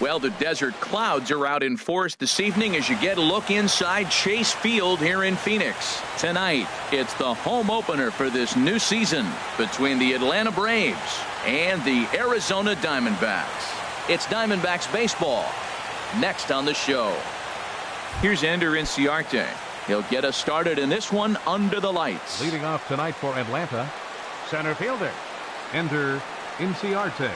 Well, the desert clouds are out in force this evening as you get a look inside Chase Field here in Phoenix. Tonight, it's the home opener for this new season between the Atlanta Braves and the Arizona Diamondbacks. It's Diamondbacks baseball next on the show. Here's Ender Inciarte. He'll get us started in this one under the lights. Leading off tonight for Atlanta, center fielder Ender Inciarte.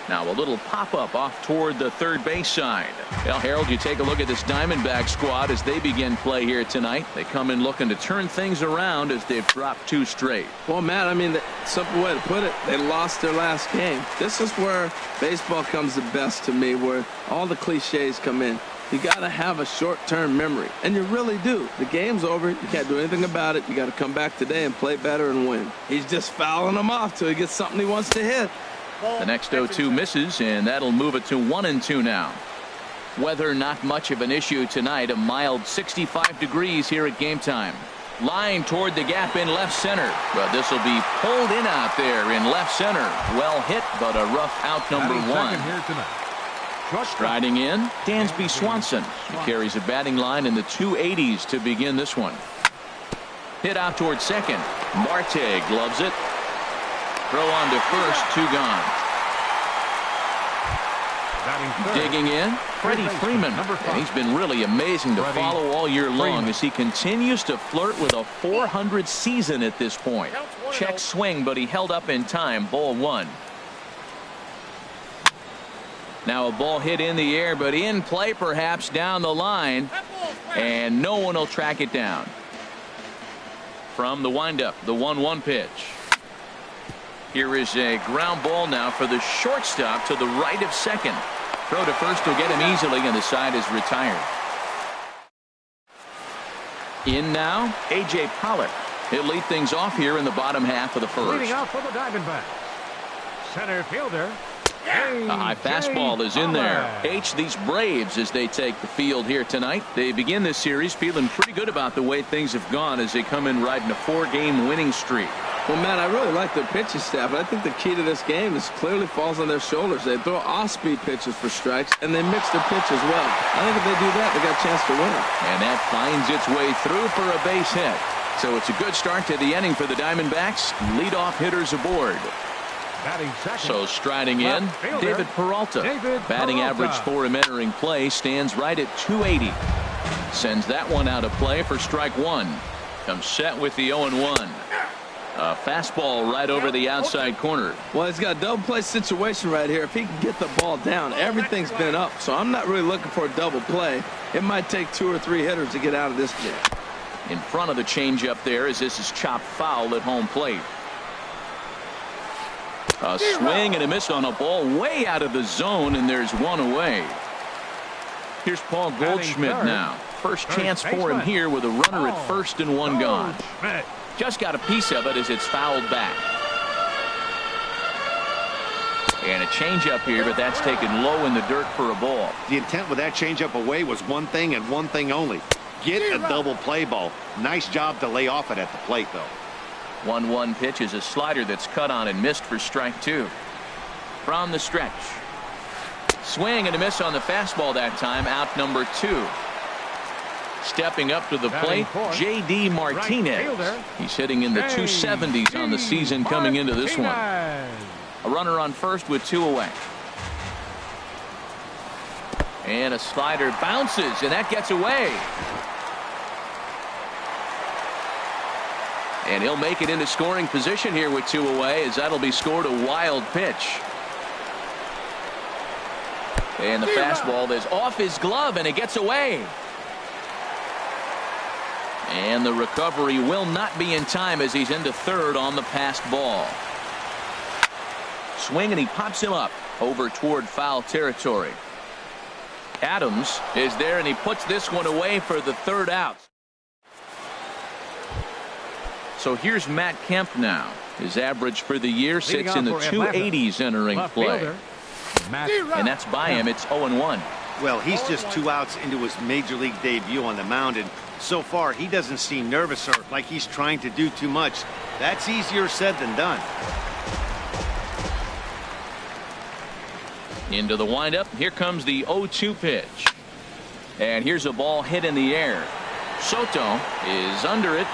Now a little pop-up off toward the third base side. Well, Harold, you take a look at this Diamondback squad as they begin play here tonight. They come in looking to turn things around as they've dropped 2 straight. Well, Matt, I mean, the simple way to put it, they lost their last game. This is where baseball comes the best to me, where all the cliches come in. You got to have a short-term memory, and you really do. The game's over. You can't do anything about it. You got to come back today and play better and win. He's just fouling them off till he gets something he wants to hit. The next 0-2 misses, and that'll move it to 1-2 now. Weather not much of an issue tonight. A mild 65 degrees here at game time. Line toward the gap in left center, but this will be pulled in out there in left center. Well hit, but a rough out number 1. Striding in, Dansby Swanson. He carries a batting line in the 280s to begin this one. Hit out toward second. Marte gloves it. Throw on to first, 2 gone. Digging in, Freddie Freeman. And he's been really amazing to follow all year long as he continues to flirt with a .400 season at this point. Check swing, but he held up in time. Ball 1. Now a ball hit in the air, but in play perhaps down the line. And no one will track it down. From the windup, the 1-1 pitch. Here is a ground ball now for the shortstop to the right of second. Throw to first will get him easily, and the side is retired. In now, A.J. Pollock. He'll lead things off here in the bottom half of the first. Leading out for the Diamondbacks, center fielder. A high fastball is in there. These Braves, as they take the field here tonight, they begin this series feeling pretty good about the way things have gone as they come in riding a 4-game winning streak. Well, Matt, I really like their pitching staff, but I think the key to this game is clearly falls on their shoulders. They throw off-speed pitches for strikes, and they mix their pitch as well. I think if they do that, they got a chance to win. And that finds its way through for a base hit. So it's a good start to the inning for the Diamondbacks. Leadoff hitters aboard. So striding in, David Peralta. Batting average for him entering play stands right at 280. Sends that one out of play for strike 1. Comes set with the 0-1. A fastball right over the outside corner. Well, he's got a double play situation right here. If he can get the ball down, everything's been up. So I'm not really looking for a double play. It might take 2 or 3 hitters to get out of this jam. In front of the changeup there as this is chopped foul at home plate. A swing and a miss on a ball way out of the zone, and there's one away. Here's Paul Goldschmidt now. First chance for him here with a runner at first and 1 gone. Just got a piece of it as it's fouled back. And a changeup here, but that's taken low in the dirt for a ball. The intent with that changeup away was one thing and one thing only. Get a double play ball. Nice job to lay off it at the plate, though. 1-1 pitch is a slider that's cut on and missed for strike 2. From the stretch. Swing and a miss on the fastball that time. Out number 2. Stepping up to the plate, J.D. Martinez. He's hitting in the 270s on the season coming into this one. A runner on first with 2 away. And a slider bounces, and that gets away. And he'll make it into scoring position here with 2 away, as that'll be scored a wild pitch. And the fastball is off his glove, and it gets away. And the recovery will not be in time as he's into third on the passed ball. Swing, and he pops him up over toward foul territory. Adams is there, and he puts this one away for the 3rd out. So here's Matt Kemp now. His average for the year sits in the 280s entering play. And that's by him. It's 0-1. Well, he's just 2 outs into his major league debut on the mound, and so far he doesn't seem nervous or like he's trying to do too much. That's easier said than done. Into the windup. Here comes the 0-2 pitch. And here's a ball hit in the air. Soto is under it.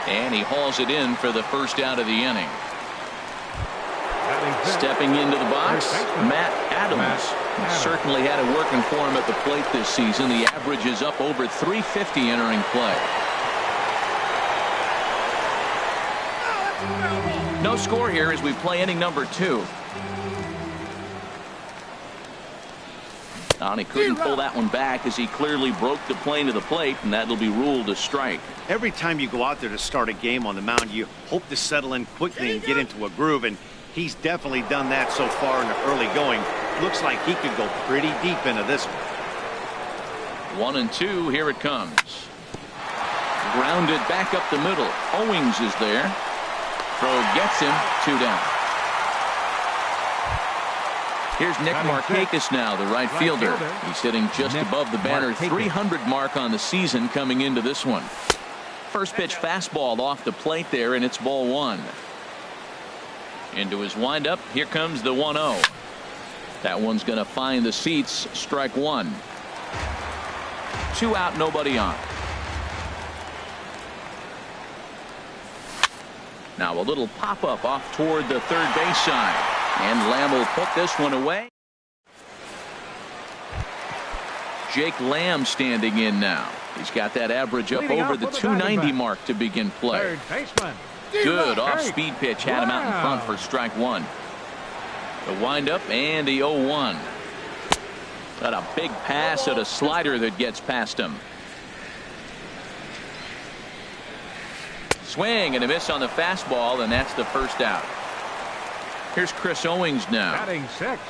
And he hauls it in for the first out of the inning. Stepping into the box, Matt Adams. Certainly had it working for him at the plate this season. The average is up over 350 entering play. No score here as we play inning number 2. And he couldn't pull that one back as he clearly broke the plane to the plate, and that'll be ruled a strike. Every time you go out there to start a game on the mound, you hope to settle in quickly and get into a groove, and he's definitely done that so far in the early going. Looks like he could go pretty deep into this one. 1-2, here it comes. Grounded back up the middle. Owings is there. Throw gets him, 2 down. Here's Nick Markakis now, the right fielder. He's hitting just above the banner 300 mark on the season coming into this one. First pitch fastball off the plate there, and it's ball 1. Into his windup. Here comes the 1-0. That one's going to find the seats. Strike 1. 2 out, nobody on. Now a little pop-up off toward the third base side. And Lamb will put this one away. Jake Lamb standing in now. He's got that average up over the 290 mark to begin play. Good off-speed pitch had him out in front for strike 1. The windup and the 0-1. Got a big pass at a slider that gets past him. Swing and a miss on the fastball, and that's the first out. Here's Chris Owings now. Batting 6,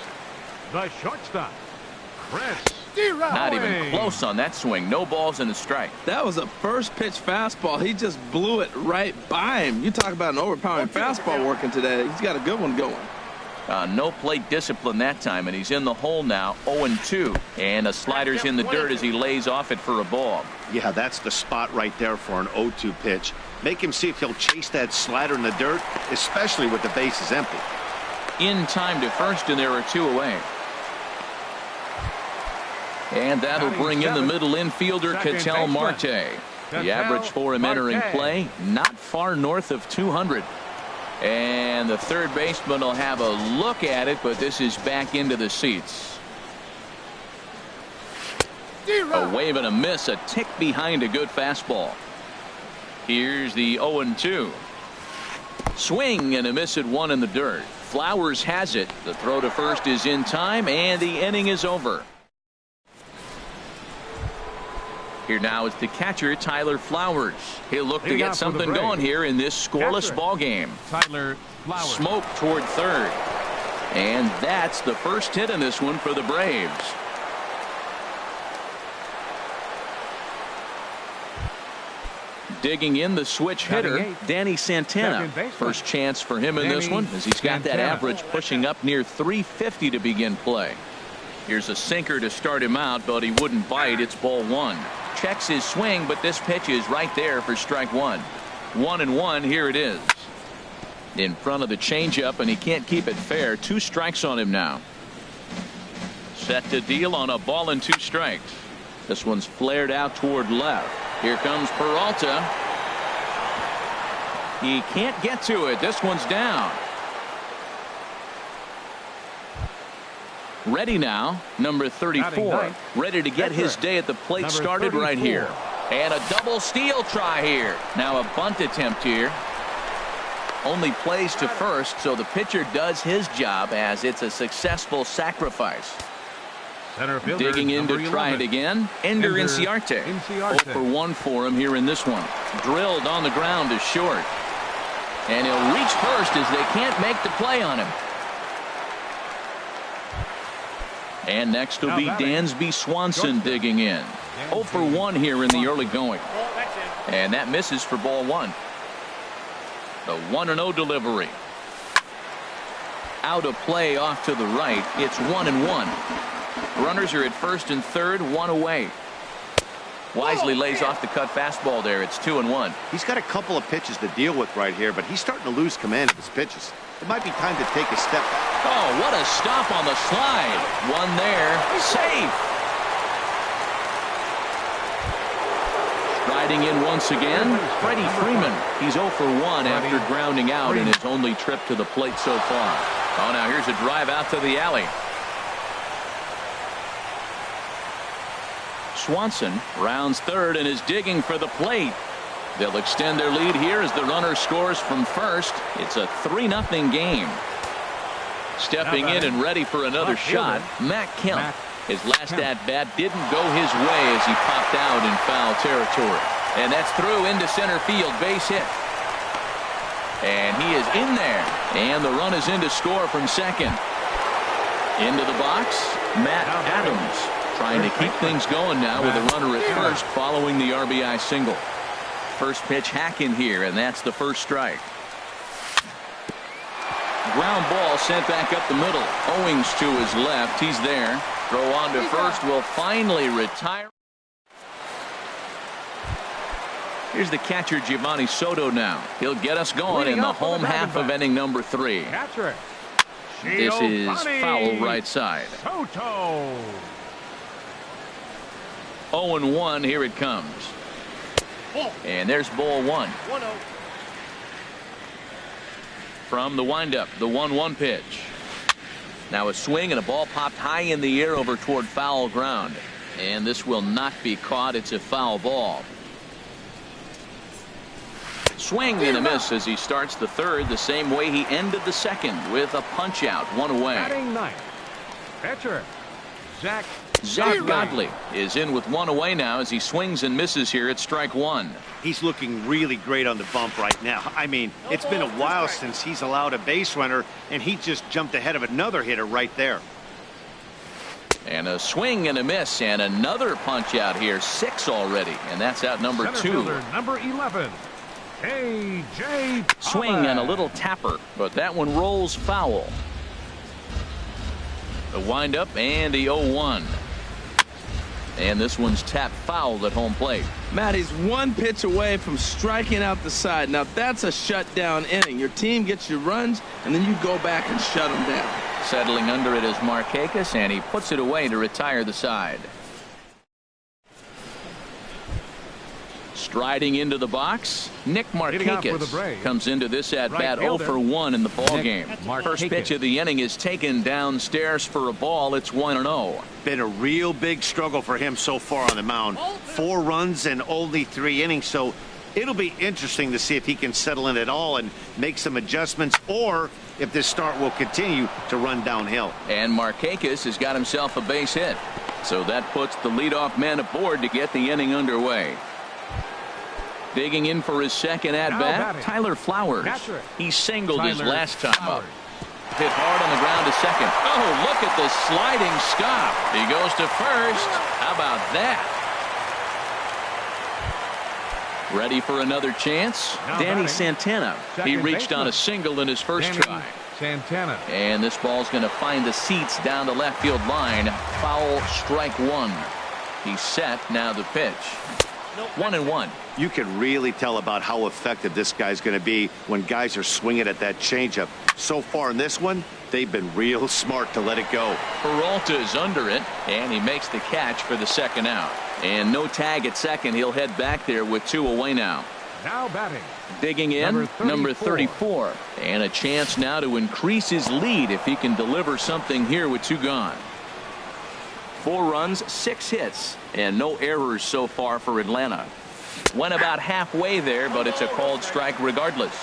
the shortstop, Chris. Not even close on that swing. No balls and a strike. That was a first pitch fastball. He just blew it right by him. You talk about an overpowering fastball working today. He's got a good one going. No plate discipline that time, and he's in the hole now. 0-2, and a slider's in the dirt as he lays off it for a ball. Yeah, that's the spot right there for an 0-2 pitch. Make him see if he'll chase that slider in the dirt, especially with the bases empty. In time to first, and there are 2 away. And that'll bring in the middle infielder, Ketel Marte. The average for him entering play, not far north of 200. And the third baseman will have a look at it, but this is back into the seats. A wave and a miss, a tick behind a good fastball. Here's the 0-2. Swing and a miss at 1 in the dirt. Flowers has it. The throw to first is in time, and the inning is over. Here now is the catcher, Tyler Flowers. He'll look to get something going here in this scoreless ball game. Tyler Flowers. Smoke toward third. And that's the first hit in this one for the Braves. Digging in the switch hitter, Danny Santana. First chance for him in this one, as he's got that average pushing up near 350 to begin play. Here's a sinker to start him out, but he wouldn't bite. It's ball 1. Checks his swing, but this pitch is right there for strike 1. 1-1, here it is. In front of the changeup, and he can't keep it fair. 2 strikes on him now. Set to deal on a ball and 2 strikes. This one's flared out toward left. Here comes Peralta. He can't get to it. This one's down. Ready now, number 34. Ready to get his day at the plate started right here. And a double steal try here. Now a bunt attempt here. Only plays to first, so the pitcher does his job as it's a successful sacrifice. Digging in to try it again. Ender Inciarte. 0 for 1 for him here in this one. Drilled on the ground to short. And he'll reach first as they can't make the play on him. And next will be Dansby Swanson digging in. 0 for 1 here in the early going. And that misses for ball 1. The 1-0 delivery. Out of play off to the right. It's 1-1. Runners are at first and third, 1 away. Wisely lays off the cut fastball there. It's 2-1. He's got a couple of pitches to deal with right here, but he's starting to lose command of his pitches. It might be time to take a step back. Oh, what a stop on the slide. One there. Safe. Riding in once again, Freddie Freeman. He's 0 for 1 after grounding out in his only trip to the plate so far. Oh, now here's a drive out to the alley. Swanson rounds third and is digging for the plate. They'll extend their lead here as the runner scores from first. It's a 3-0 game. Stepping in and ready for another shot, Matt Kemp. His last at-bat didn't go his way as he popped out in foul territory. And that's through into center field, base hit. And he is in there. And the run is in to score from second. Into the box, Matt Adams. Trying to keep things going now with a runner at first following the RBI single. First pitch hack in here, and that's the first strike. Ground ball sent back up the middle. Owings to his left. He's there. Throw on to first will finally retire. Here's the catcher, Giovanni Soto now. He'll get us going in the home half of inning number 3. This is foul right side. Soto. 0-1. Here it comes. And there's ball 1. From the windup, the 1-1 pitch. Now a swing and a ball popped high in the air over toward foul ground. And this will not be caught. It's a foul ball. Swing and a miss as he starts the third the same way he ended the second with a punch out, 1 away. Batting ninth, pitcher Zach Godley is in with 1 away now as he swings and misses here at strike 1. He's looking really great on the bump right now. I mean, it's been a while since he's allowed a base runner, and he just jumped ahead of another hitter right there. And a swing and a miss and another punch out here, 6 already, and that's out number 2. Fielder, number 11, A.J. Swing and a little tapper, but that one rolls foul. The windup and the 0-1. And this one's tapped foul at home plate. Matt, he's 1 pitch away from striking out the side. Now that's a shutdown inning. Your team gets your runs, and then you go back and shut them down. Settling under it is Markakis, and he puts it away to retire the side. Striding into the box, Nick Markakis comes into this at-bat 0 for 1 in the ballgame. First pitch of the inning is taken downstairs for a ball. It's 1-0. Been a real big struggle for him so far on the mound. 4 runs and only 3 innings, so it'll be interesting to see if he can settle in at all and make some adjustments, or if this start will continue to run downhill. And Markakis has got himself a base hit, so that puts the leadoff man aboard to get the inning underway. Digging in for his second at-bat, Tyler Flowers. He singled his last time up. Hit hard on the ground to second. Oh, look at the sliding stop. He goes to first. How about that? Ready for another chance? Danny Santana. He reached on a single in his first try. Santana. And this ball's going to find the seats down the left field line. Foul, strike 1. He's set. Now the pitch. 1-1. You can really tell about how effective this guy's going to be when guys are swinging at that changeup. So far in this one, they've been real smart to let it go. Peralta is under it, and he makes the catch for the second out. And no tag at second. He'll head back there with 2 away now. Now batting. Digging in, number 34. And a chance now to increase his lead if he can deliver something here with 2 gone. 4 runs, 6 hits, and no errors so far for Atlanta. Went about halfway there, but it's a called strike regardless.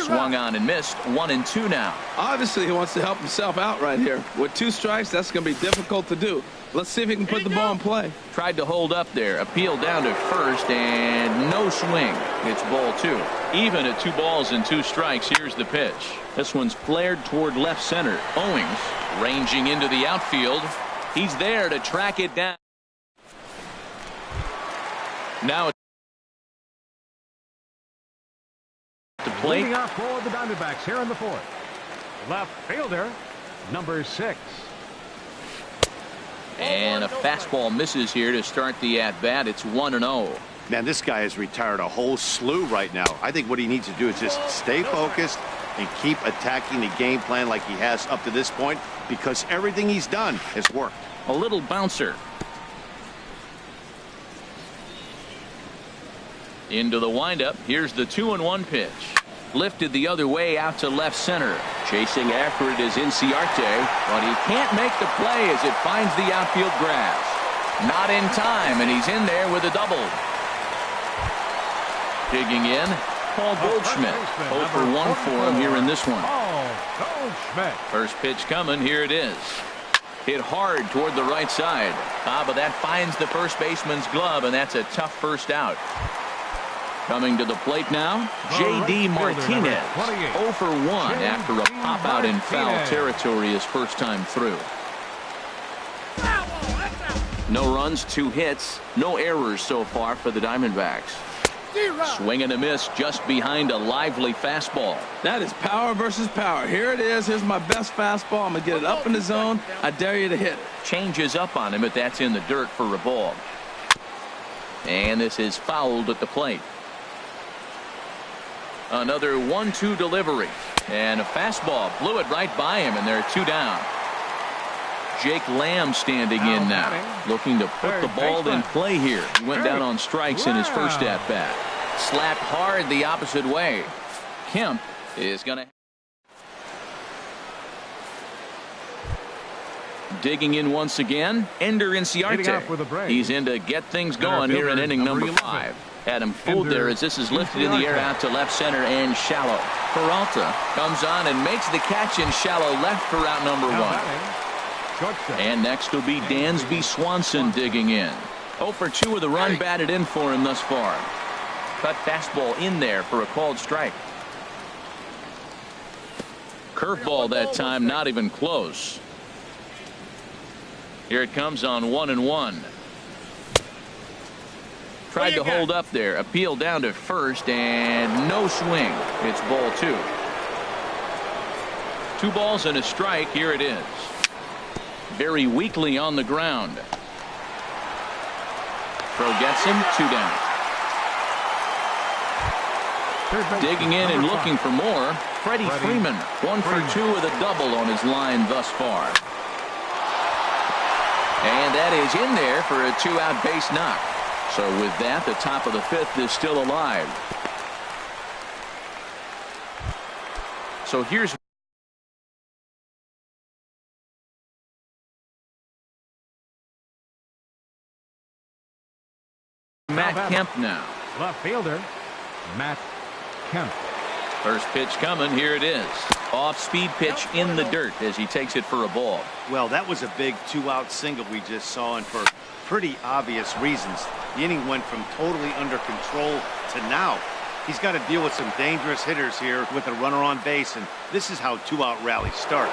Swung on and missed. 1-2 now. Obviously, he wants to help himself out right here. With 2 strikes, that's going to be difficult to do. Let's see if he can put the ball in play. Tried to hold up there. Appeal down to first, and no swing. It's ball 2. Even at 2 balls and 2 strikes, here's the pitch. This one's flared toward left center. Owings ranging into the outfield. He's there to track it down. Now to play. Leading off for the Diamondbacks here in the 4th. Left fielder, number 6. And a fastball misses here to start the at-bat. It's 1-0. Man, this guy has retired a whole slew right now. I think what he needs to do is just stay focused and keep attacking the game plan like he has up to this point, because everything he's done has worked. A little bouncer. Into the windup. Here's the 2-1 pitch. Lifted the other way out to left center. Chasing after it is Inciarte, but he can't make the play as it finds the outfield grass. Not in time, and he's in there with a double. Digging in, Paul Goldschmidt. 0 for 1 for him here in this one. First pitch coming. Here it is. Hit hard toward the right side. But that finds the first baseman's glove, and that's a tough first out. Coming to the plate now, J.D. Martinez. 0 for 1 after a pop out in foul territory his first time through. No runs, 2 hits, no errors so far for the Diamondbacks. Swing and a miss just behind a lively fastball. That is power versus power. Here it is. Here's my best fastball. I'm going to get it up in the zone. I dare you to hit it. Changes up on him, but that's in the dirt for a ball. And this is fouled at the plate. Another 1-2 delivery. And a fastball blew it right by him, and they're 2 down. Jake Lamb standing in now, looking to put the ball in play here. He went down on strikes in his first at-bat. Slapped hard the opposite way. Kemp is going to... Digging in once again, Ender Inciarte. He's in to get things going here in inning number 5. Had him fooled there as this is lifted in the air out to left center and shallow. Peralta comes on and makes the catch in shallow left for out number 1. And next will be Dansby Swanson digging in. 0 for 2 with a run batted in for him thus far. Cut fastball in there for a called strike. Curveball that time, not even close. Here it comes on 1-1. Tried to hold up there. Appeal down to first and no swing. It's ball 2. 2 balls and a strike. Here it is. Very weakly on the ground. Throw gets him. 2 down. Digging in and looking for more. Freddie Freeman. 1 for 2 with a double on his line thus far. And that is in there for a 2-out base knock. So with that, the top of the 5th is still alive. So here's Matt Kemp now. Left fielder, Matt Kemp. First pitch coming. Here it is. Off-speed pitch in the dirt as he takes it for a ball. Well, that was a big 2-out single we just saw, and for pretty obvious reasons. The inning went from totally under control to now. He's got to deal with some dangerous hitters here with a runner on base, and this is how 2-out rallies start.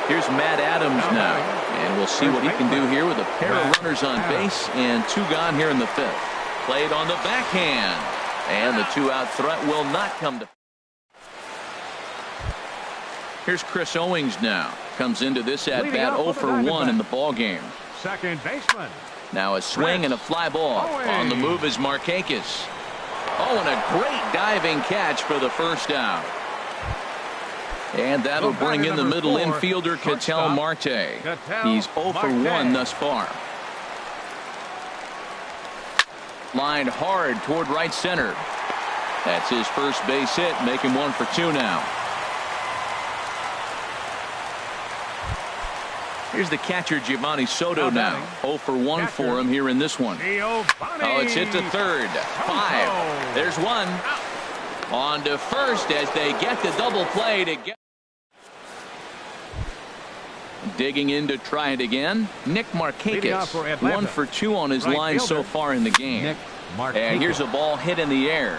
Here's Matt Adams now, and we'll see what he can do here with a pair of runners on base and 2 gone here in the 5th. Played on the backhand, and the 2-out threat will not come to. Here's Chris Owings now. Comes into this at-bat 0 for 1 in the ball game. Second baseman. Now a swing and a fly ball. On the move is Markakis. Oh, and a great diving catch for the first out. And that'll bring in the middle infielder, Ketel Marte. He's 0 for 1 thus far. Lined hard toward right center. That's his first base hit, making 1 for 2 now. Here's the catcher, Giovanni Soto now. 0 for 1 for him here in this one. Oh, it's hit to third. 5. There's 1. On to first as they get the double play to get. Digging in to try it again. Nick Markakis. 1 for 2 on his line so far in the game. And here's a ball hit in the air.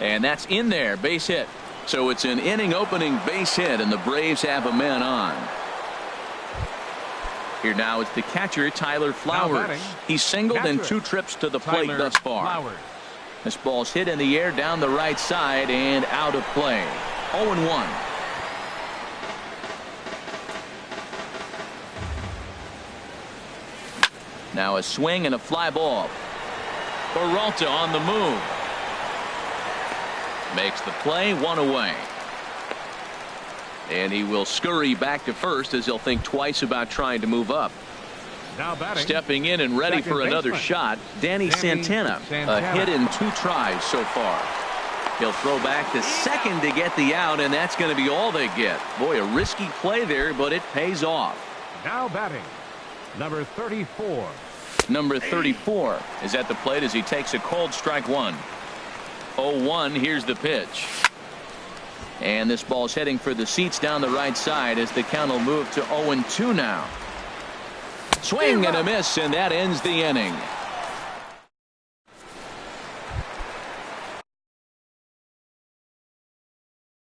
And that's in there. Base hit. So it's an inning opening base hit, and the Braves have a man on. Here now it's the catcher, Tyler Flowers. He's singled in 2 trips to the plate thus far. This ball's hit in the air down the right side and out of play. 0-1. Now a swing and a fly ball. Peralta on the move. Makes the play, 1 away. And he will scurry back to first as he'll think twice about trying to move up. Now batting. Stepping in and ready for another shot, Danny Santana. A hit in 2 tries so far. He'll throw back to second to get the out, and that's going to be all they get. Boy, a risky play there, but it pays off. Now batting, number 34. Number 34 is at the plate as he takes a cold strike 1. 0-1. Here's the pitch. And this ball's heading for the seats down the right side as the count will move to 0-2 now. Swing and a miss, and that ends the inning.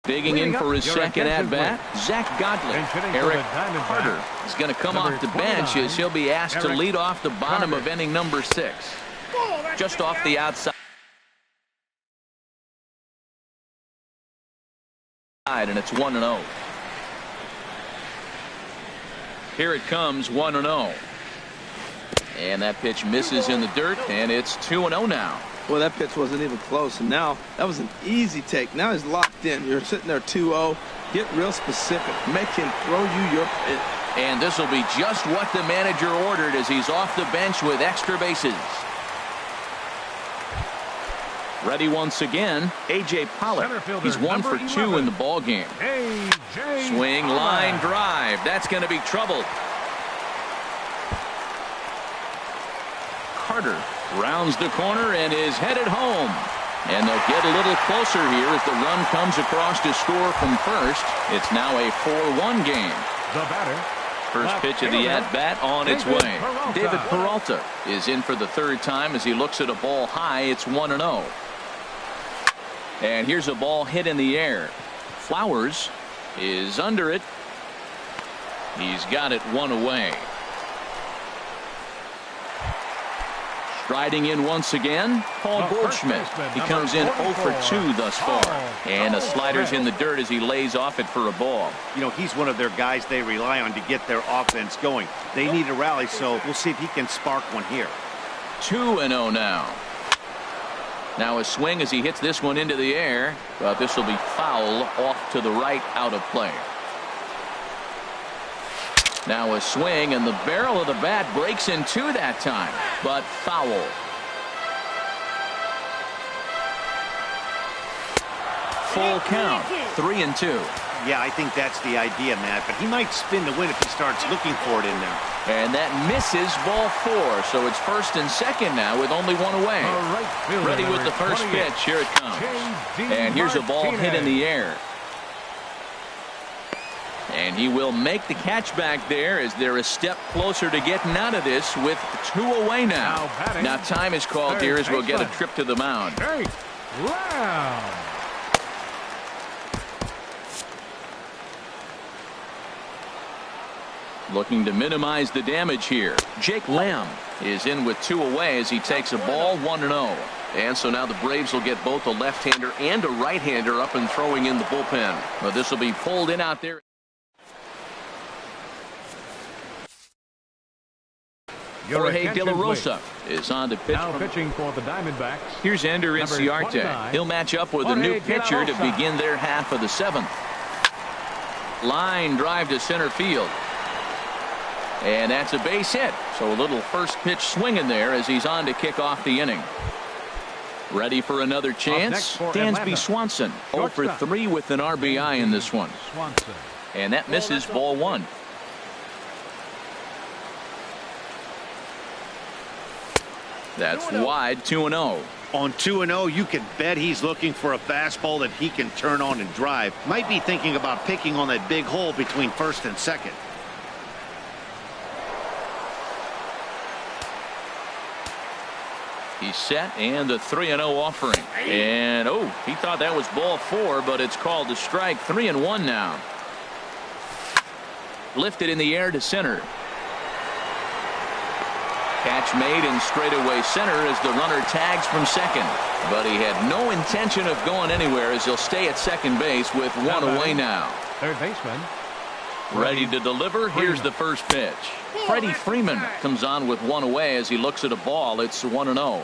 Digging in for his second at-bat, Zach Godley. Eric Carter is going to come off the bench as he'll be asked to lead off the bottom of inning number 6. Just off the outside. And it's 1-0. Here it comes, 1-0. And that pitch misses in the dirt, and it's 2-0 now. Well, that pitch wasn't even close, and now that was an easy take. Now he's locked in. You're sitting there 2-0. Get real specific. Make him throw you your pitch. And this will be just what the manager ordered as he's off the bench with extra bases. Ready once again, A.J. Pollock. He's 1 for 2 in the ball game. Swing, line, drive. That's going to be trouble. Carter rounds the corner and is headed home. And they'll get a little closer here as the run comes across to score from first. It's now a 4-1 game. The batter. First pitch of the at-bat on its way. David Peralta is in for the 3rd time as he looks at a ball high. It's 1-0. And here's a ball hit in the air. Flowers is under it. He's got it 1 away. Striding in once again, Paul Goldschmidt. He comes in 0 for 2 thus far. And a slider's in the dirt as he lays off it for a ball. You know, he's one of their guys they rely on to get their offense going. They need a rally, so we'll see if he can spark one here. 2-0 now. Now a swing as he hits this one into the air, but this will be foul off to the right, out of play. Now a swing, and the barrel of the bat breaks in 2 that time, but foul. Full count, 3-2. Yeah, I think that's the idea, Matt, but he might spin the win if he starts looking for it in there. And that misses, ball 4, so it's 1st and 2nd now with only 1 away. Ready with the first pitch. Here it comes. And here's a ball hit in the air. And he will make the catch back there as they're a step closer to getting out of this with 2 away now. Now time is called here as we'll get a trip to the mound. Looking to minimize the damage here. Jake Lamb is in with 2 away as he takes a ball, 1-0. And so now the Braves will get both a left-hander and a right-hander up and throwing in the bullpen. But this will be pulled in out there. Jorge De La Rosa is on to pitch. Now pitching for the Diamondbacks. Here's Ender Inciarte. He'll match up with a new pitcher to begin their half of the 7th. Line drive to center field. And that's a base hit. So a little first pitch swing in there as he's on to kick off the inning. Ready for another chance. Dansby Swanson 0 for 3 with an RBI in this one. And that misses, ball 1. That's wide, 2-0. On 2-0, you can bet he's looking for a fastball that he can turn on and drive. Might be thinking about picking on that big hole between 1st and 2nd. He's set, and the 3-0 offering. And, oh, he thought that was ball 4, but it's called a strike. 3-1 now. Lifted in the air to center. Catch made in straightaway center as the runner tags from second. But he had no intention of going anywhere as he'll stay at second base with 1 away now. Third baseman, Ready to deliver. Here's the first pitch. Freddie Freeman comes on with one away as he looks at a ball. It's 1-0.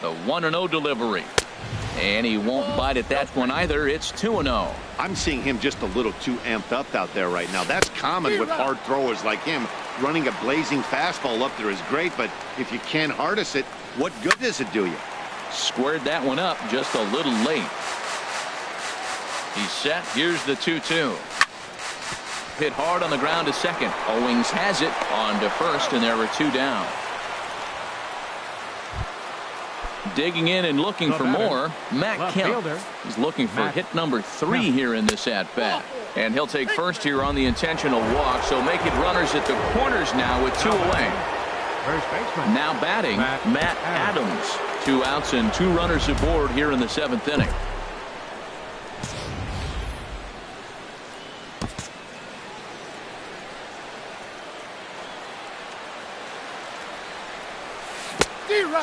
The 1-0 delivery. And he won't bite at that one either. It's 2-0. I'm seeing him just a little too amped up out there right now. That's common with hard throwers like him. Running a blazing fastball up there is great, but if you can't harness it, what good does it do you? Squared that one up just a little late. He's set. Here's the 2-2. Hit hard on the ground to second. Owings has it on to first, and there were two down. Digging in and looking for more, Matt Kemp. He's looking for hit number 3 here in this at-bat. And he'll take first here on the intentional walk, so make it runners at the corners now with 2 away. First baseman. Now batting, Matt Adams. 2 outs and 2 runners aboard here in the 7th inning.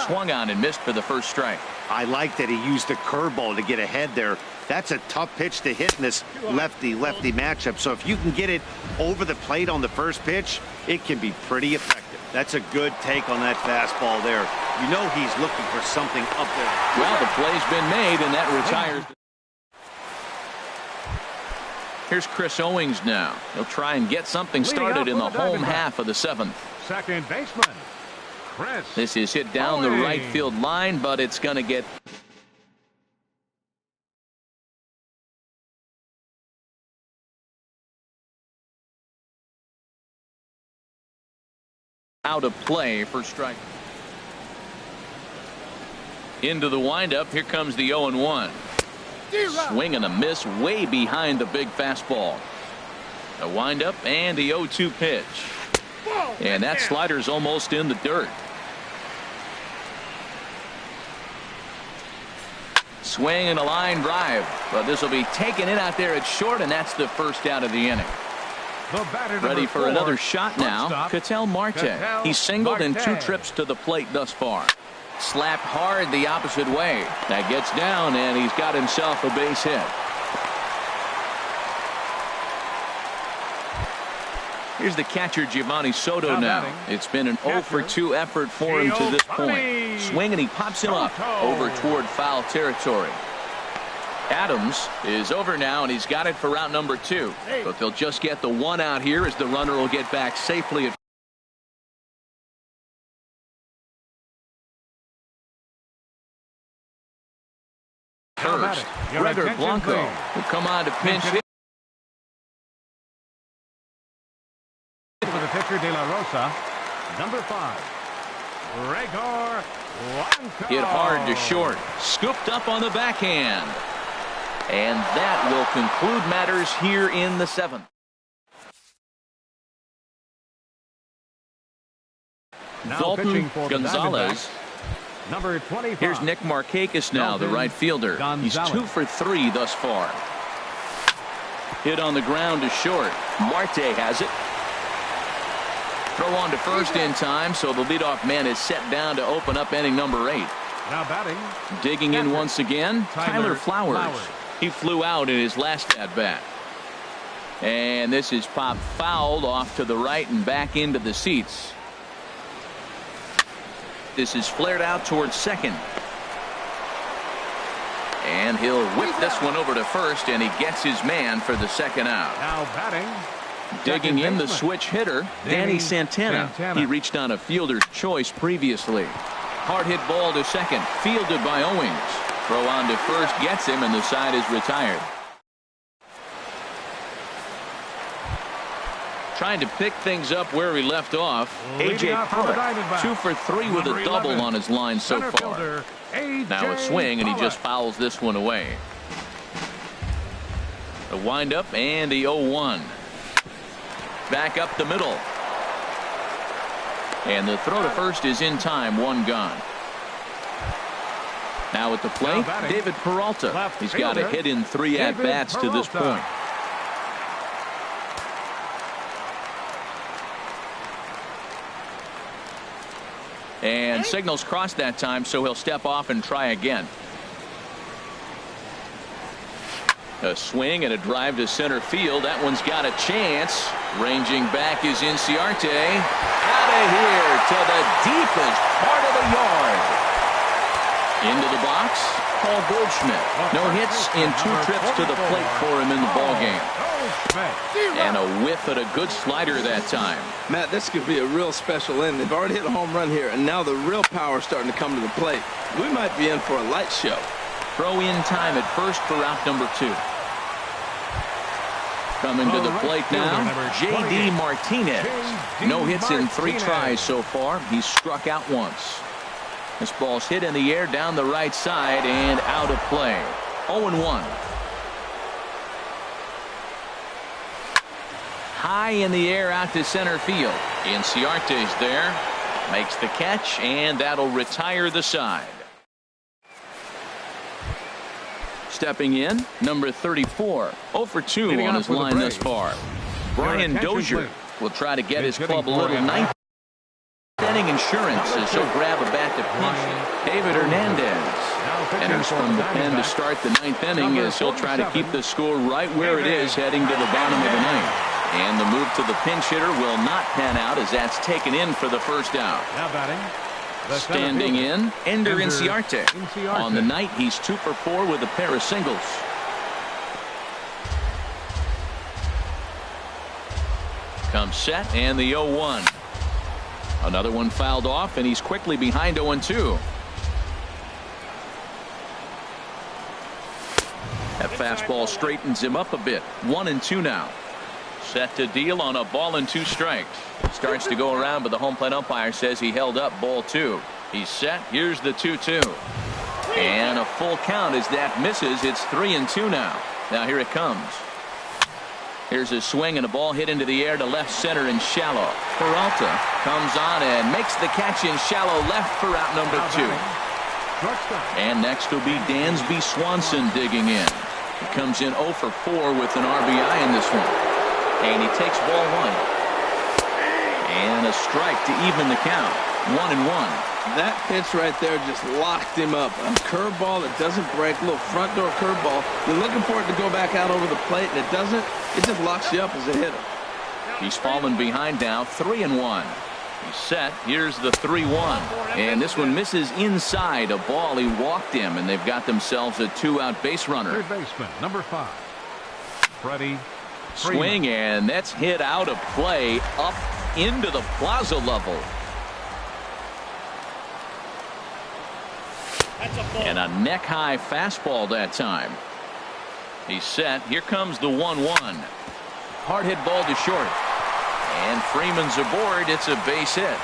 Swung on and missed for the first strike. I like that he used the curveball to get ahead there. That's a tough pitch to hit in this lefty-lefty matchup. So if you can get it over the plate on the first pitch, it can be pretty effective. That's a good take on that fastball there. You know he's looking for something up there. Well, the play's been made, and that retires. Here's Chris Owings now. He'll try and get something started in the home half of the 7th. Second baseman. Chris. This is hit down the right field line, but it's going to get out of play for strike. Into the windup. Here comes the 0-1. Swing and a miss way behind the big fastball. The windup and the 0-2 pitch. And that slider's almost in the dirt. Swing and a line drive. But this will be taken in out there at short, and that's the first out of the inning. Ready for another shot now. Ketel Marte. He's singled in 2 trips to the plate thus far. Slapped hard the opposite way. That gets down, and he's got himself a base hit. Here's the catcher, Giovanni Soto now. It's been an 0-for-2 effort for him to this point. Swing, and he pops him up over toward foul territory. Adams is over now, and he's got it for route number 2. But they'll just get the 1 out here as the runner will get back safely at first. Gregor Blanco will come on to pinch hit. For the pitcher, De La Rosa, number 5, Gregor Blanco. Hit hard to short. Scooped up on the backhand. And that will conclude matters here in the 7th. Dalton Gonzalez. Number 25. Here's Nick Markakis now, the right fielder. He's 2 for 3 thus far. Hit on the ground to short. Marte has it. Throw on to first in time, so the leadoff man is set down to open up inning number 8. Now batting. Digging in once again, Tyler Flowers. He flew out in his last at-bat. And this is popped fouled off to the right and back into the seats. This is flared out towards second. And he'll whip this one over to first, and he gets his man for the second out. Now batting. Digging in the switch hitter, Danny Santana. He reached on a fielder's choice previously. Hard hit ball to second, fielded by Owings. Throw on to first gets him, and the side is retired. Trying to pick things up where he left off. A.J. Pollock, 2 for 3 with a double on his line so far. Now a swing, and he just fouls this one away. The windup and the 0-1. Back up the middle. And the throw to first is in time, 1 gone. Now at the plate, David Peralta. He's got a hit in 3 at-bats to this point. And signals crossed that time, so he'll step off and try again. A swing and a drive to center field. That one's got a chance. Ranging back is Inciarte. Out of here to the deepest part of the yard. Into the box, Paul Goldschmidt. No hits in 2 trips to the plate for him in the ballgame. And a whiff at a good slider that time. Matt, this could be a real special inning. They've already hit a home run here, and now the real power is starting to come to the plate. We might be in for a light show. Throw in time at first for out number 2. Coming to the plate now, J.D. Martinez. No hits in 3 tries so far. He's struck out once. This ball's hit in the air down the right side and out of play. 0-1. High in the air out to center field. Inciarte's there. Makes the catch, and that'll retire the side. Stepping in, number 34. 0 for 2 on his line thus far. Brian Dozier will try to get his club a little ninth inning insurance as he'll grab a bat to pinch. David Hernandez enters from the pen to start the 9th inning as he'll try to keep the score right where it is heading to the bottom of the 9th. And the move to the pinch hitter will not pan out as that's taken in for the first out. Now batting. Standing in, Ender Inciarte. On the night, he's 2 for 4 with a pair of singles. Comes set, and the 0-1. Another one fouled off, and he's quickly behind 0-2. That fastball straightens him up a bit. 1-2 now. Set to deal on a ball and 2 strikes. Starts to go around, but the home plate umpire says he held up ball 2. He's set. Here's the 2-2. And a full count as that misses. It's 3-2 now. Now here it comes. Here's a swing and a ball hit into the air to left center and shallow. Peralta comes on and makes the catch in shallow left for out number 2. And next will be Dansby Swanson digging in. He comes in 0 for 4 with an RBI in this one. And he takes ball 1. And a strike to even the count. 1-1. That pitch right there just locked him up. A curveball that doesn't break, a little front door curveball. You're looking for it to go back out over the plate, and it doesn't. It just locks you up as a hitter. He's fallen behind now. 3-1. He's set. Here's the 3-1. And this one misses inside. A ball. He walked him, and they've got themselves a 2-out base runner. Third baseman, number 5. Freddie. Swing, and that's hit out of play up into the plaza level. And a neck-high fastball that time. He's set. Here comes the 1-1. Hard hit ball to short. And Freeman's aboard. It's a base hit.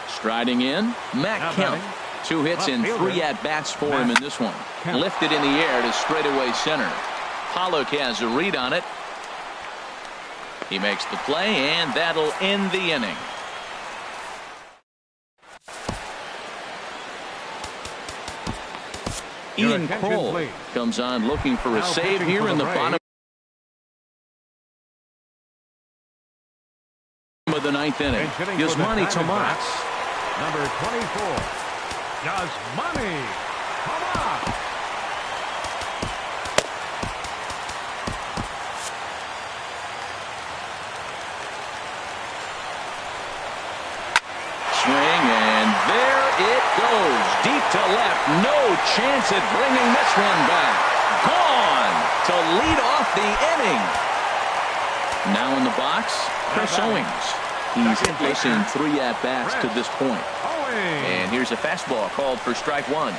Striding in, Matt Kemp. 2 hits and 3 at-bats for him in this one. Lifted in the air to straightaway center. Pollock has a read on it. He makes the play, and that'll end the inning. Ian Kroll comes on looking for a save here in the bottom of the 9th inning. Yasmani Tomas. Number 24. Yasmani Tomas. Swing, and there it goes. Deep to left. No chance at bringing this one back. Gone to lead off the inning. Now in the box, Chris Owings. He's facing 3 at-bats to this point. And here's a fastball called for strike 1.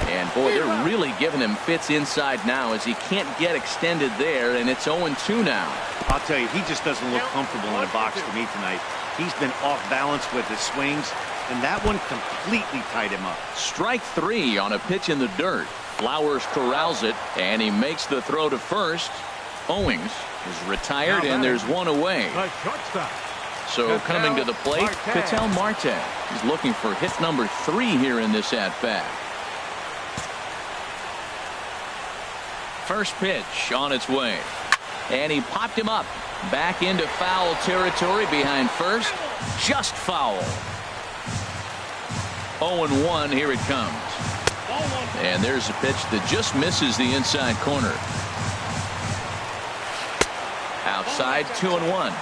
And boy, they're really giving him fits inside now as he can't get extended there, and it's 0-2 now. I'll tell you, he just doesn't look comfortable in the box to me tonight. He's been off balance with his swings, and that one completely tied him up. Strike 3 on a pitch in the dirt. Flowers corrals it, and he makes the throw to first. Owings is retired, and there's one away. So coming to the plate, Ketel Marte. He's looking for hit number 3 here in this at-bat. First pitch on its way. And he popped him up. Back into foul territory behind first. Just foul. 0-1. Here it comes. And there's a pitch that just misses the inside corner. Outside, 2-1.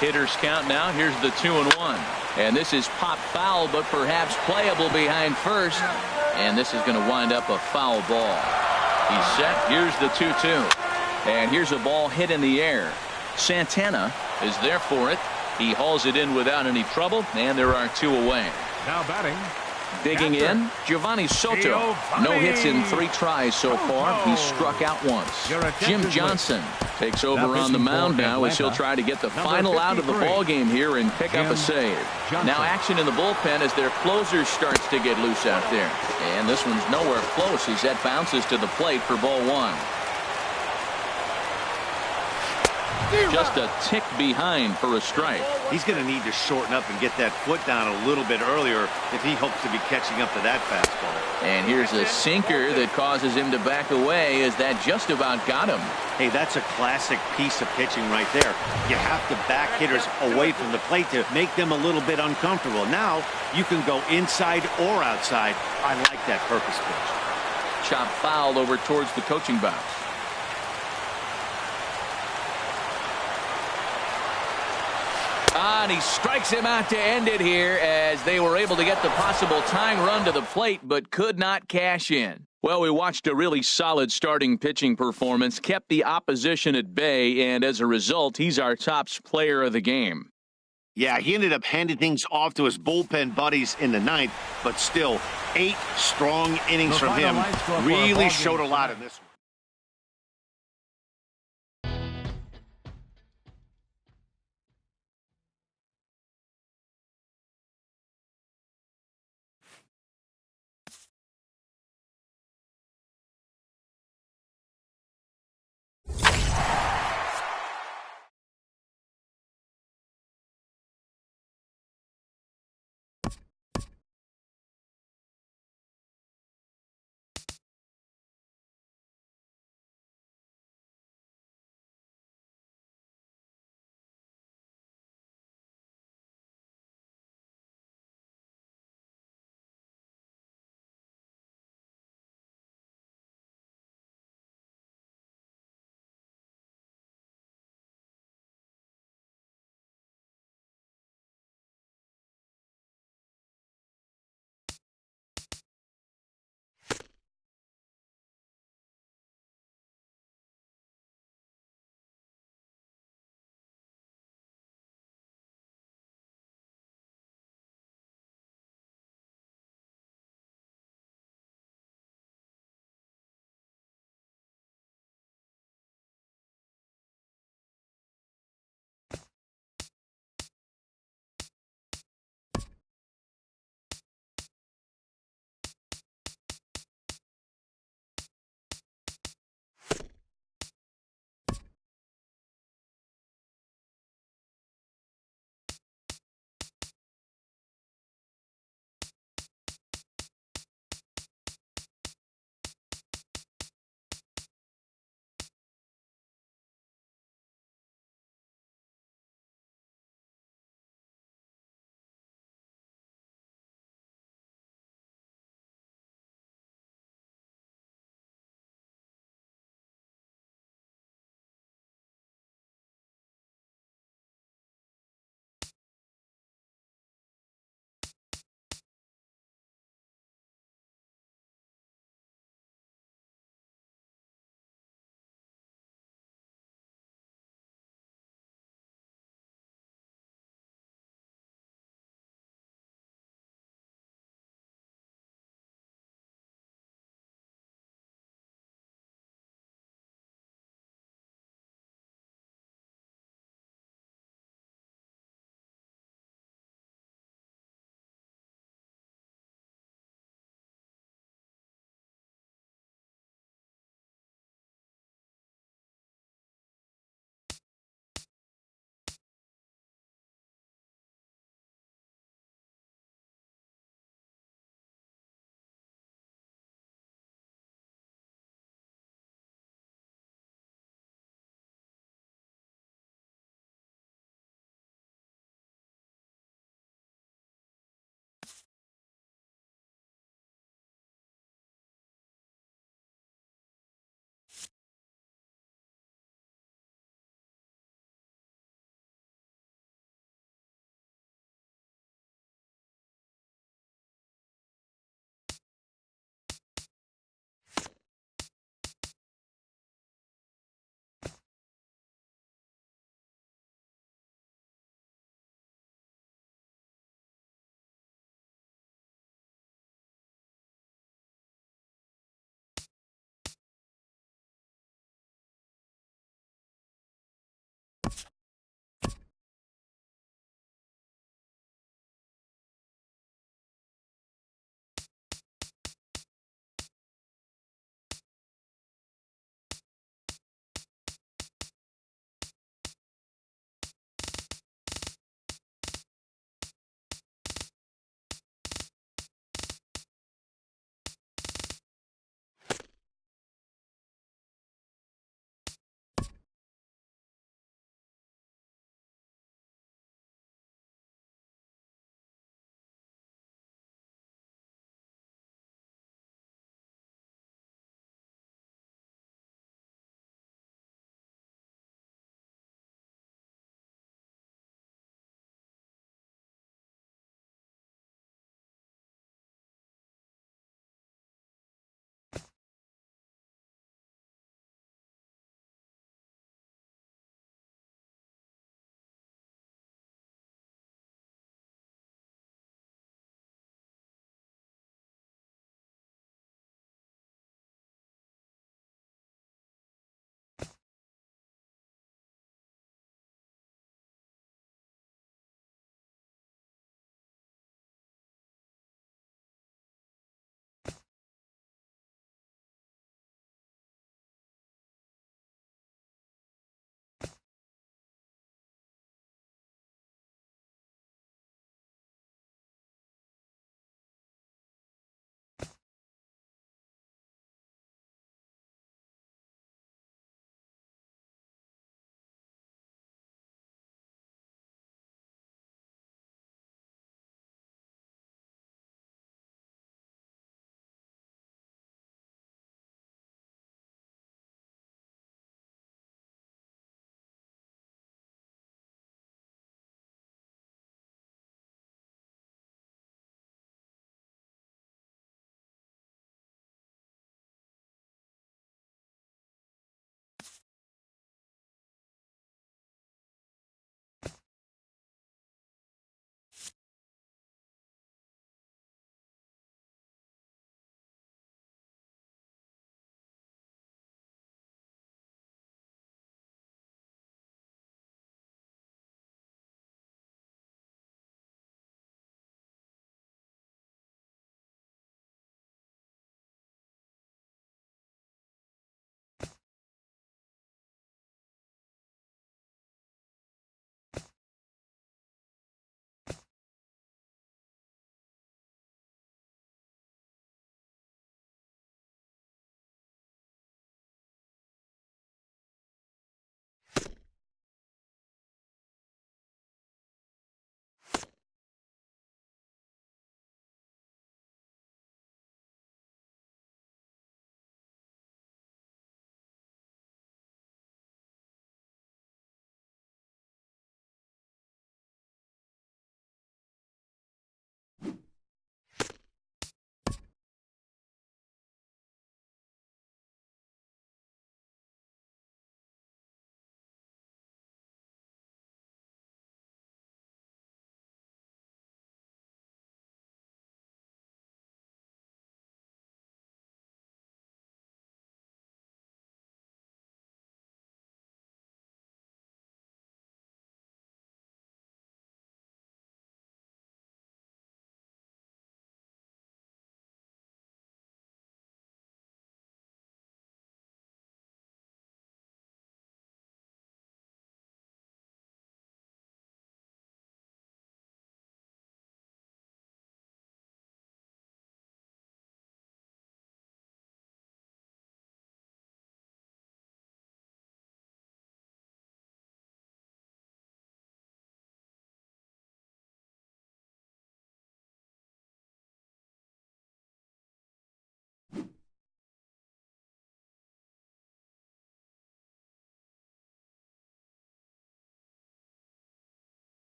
Hitters count now. Here's the 2-1. And this is pop foul, but perhaps playable behind first. And this is going to wind up a foul ball. He's set. Here's the 2-2. And here's a ball hit in the air. Santana is there for it. He hauls it in without any trouble, and there are 2 away. Now batting. Digging in, Giovanni Soto. No hits in 3 tries so far. He struck out once. Jim Johnson takes over on the mound now as he'll try to get the final out of the ball game here and pick up a save. Now action in the bullpen as their closer starts to get loose out there. And this one's nowhere close as that bounces to the plate for ball 1. Just a tick behind for a strike. He's going to need to shorten up and get that foot down a little bit earlier if he hopes to be catching up to that fastball. And here's a sinker that causes him to back away as that just about got him. Hey, that's a classic piece of pitching right there. You have to back hitters away from the plate to make them a little bit uncomfortable. Now you can go inside or outside. I like that purpose pitch. Chop foul over towards the coaching box. And he strikes him out to end it here as they were able to get the possible tying run to the plate but could not cash in. Well, we watched a really solid starting pitching performance, kept the opposition at bay, and as a result, he's our top player of the game. Yeah, he ended up handing things off to his bullpen buddies in the 9th, but still 8 strong innings from him. Really showed a lot in this one.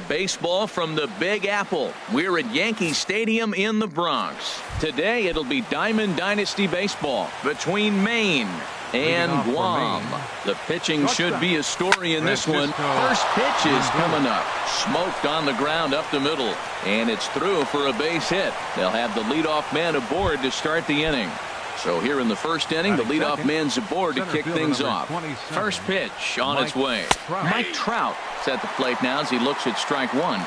Baseball from the Big Apple. We're at Yankee Stadium in the Bronx. Today it'll be Diamond Dynasty Baseball between Maine and Guam. The pitching should be a story in this one. First pitch is coming up. Smoked on the ground up the middle. And it's through for a base hit. They'll have the leadoff man aboard to start the inning. So here in the first inning, the leadoff man's aboard to kick things off. First pitch on its way. Mike Trout is at the plate now as he looks at strike one.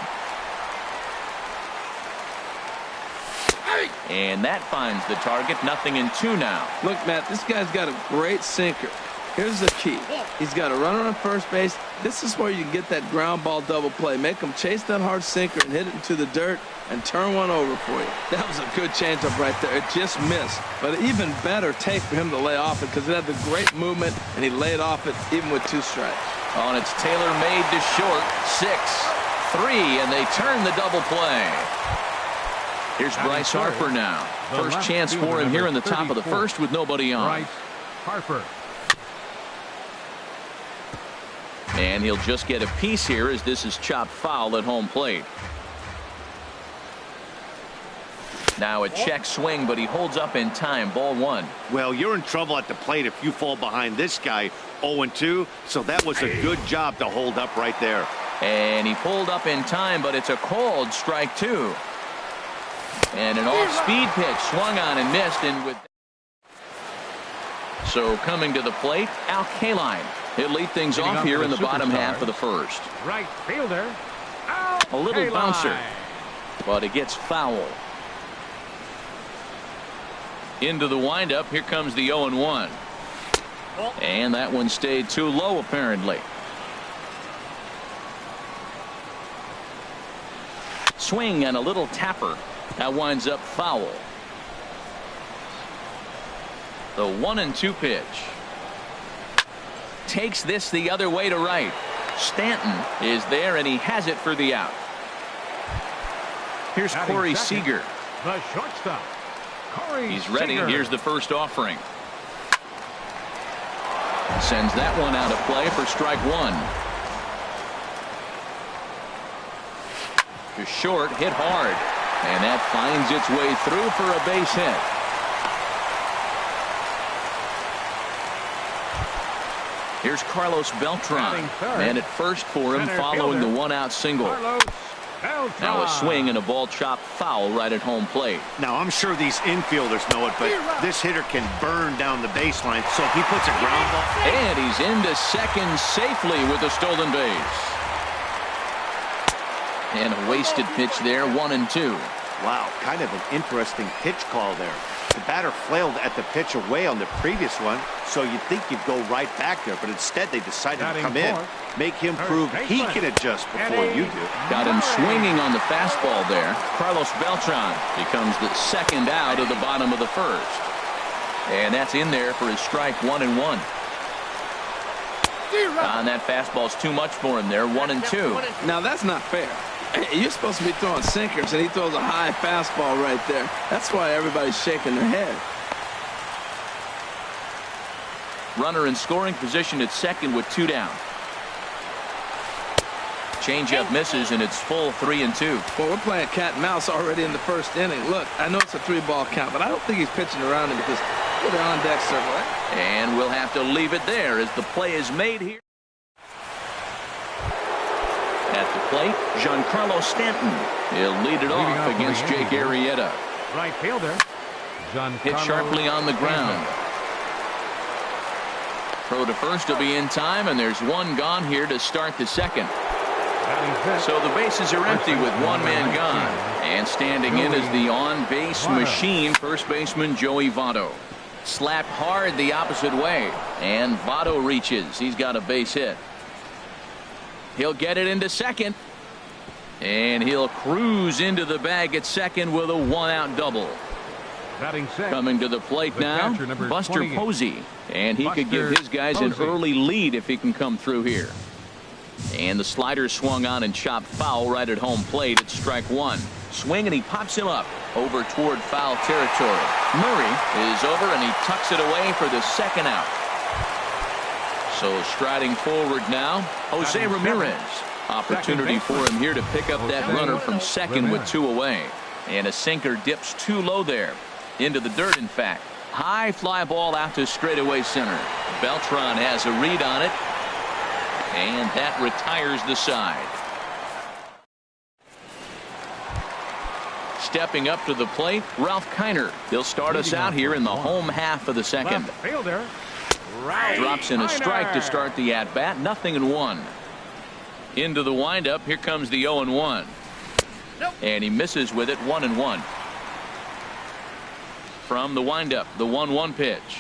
And that finds the target. 0-2 now. Look, Matt, this guy's got a great sinker. Here's the key. He's got a runner on first base. This is where you can get that ground ball double play. Make him chase that hard sinker and hit it into the dirt and turn one over for you. That was a good changeup right there. It just missed. But even better take for him to lay off it because it had the great movement, and he laid off it even with 2 strikes. On its tailor-made to short. 6-3, and they turn the double play. Here's Bryce Harper now. First chance for him here in the top of the first with nobody on. Bryce Harper. And he'll just get a piece here as this is chopped foul at home plate. Now a check swing, but he holds up in time. Ball 1. Well, you're in trouble at the plate if you fall behind this guy 0-2. So that was a good job to hold up right there. And he pulled up in time, but it's a called strike 2. And an off-speed pitch swung on and missed. And with so coming to the plate, Al Kaline. He'll lead things off here in the bottom half of the first. Right fielder. A little bouncer, but it gets foul. Into the windup. Here comes the 0-1. And that one stayed too low apparently. Swing and a little tapper. That winds up foul. The 1-2 pitch. Takes this the other way to right. Stanton is there and he has it for the out. Here's Corey Seager. The shortstop. He's ready. Here's the first offering. Sends that one out of play for strike 1. To short, hit hard. And that finds its way through for a base hit. Here's Carlos Beltran. Man at first for him following the 1-out single. Now a swing and a ball chopped foul right at home plate. Now I'm sure these infielders know it, but this hitter can burn down the baseline. So if he puts a ground ball. And he's into second safely with a stolen base. And a wasted pitch there. 1-2. Wow, kind of an interesting pitch call there. The batter flailed at the pitch away on the previous one, so you'd think you'd go right back there, but instead they decided to come in, make him prove he can adjust before you do. Got him swinging on the fastball there. Carlos Beltran becomes the second out of the bottom of the first. And that's in there for his strike 1-1. And that fastball's too much for him there. 1-2. Now that's not fair. You're supposed to be throwing sinkers, and he throws a high fastball right there. That's why everybody's shaking their head. Runner in scoring position at second with 2 down. Changeup misses, and it's full 3-2. Well, we're playing cat and mouse already in the first inning. Look, I know it's a 3-ball count, but I don't think he's pitching around him because they're on deck circle. Right? And we'll have to leave it there as the play is made here. At the plate, Giancarlo Stanton. He'll lead it off against Jake Arrieta. Right fielder. Hit sharply on the ground. Throw to first will be in time, and there's one gone here to start the second. So the bases are empty with one man gone. And standing in is the on-base machine, first baseman Joey Votto. Slapped hard the opposite way, and Votto reaches. He's got a base hit. He'll get it into second, and he'll cruise into the bag at second with a 1-out double. Coming to the plate now, Buster Posey, and he could give his guys an early lead if he can come through here. And the slider swung on and chopped foul right at home plate. It's strike 1. Swing, and he pops him up over toward foul territory. Murray is over, and he tucks it away for the second out. So striding forward now, Jose Ramirez. Opportunity for him here to pick up that runner from second with 2 away. And a sinker dips too low there. Into the dirt, in fact. High fly ball out to straightaway center. Beltran has a read on it. And that retires the side. Stepping up to the plate, Ralph Kiner. He'll start us out here in the home half of the second. Fielder. Drops in a strike to start the at-bat. 0-1. Into the windup. Here comes the 0-1. And he misses with it. 1-1. From the windup, the 1-1 pitch.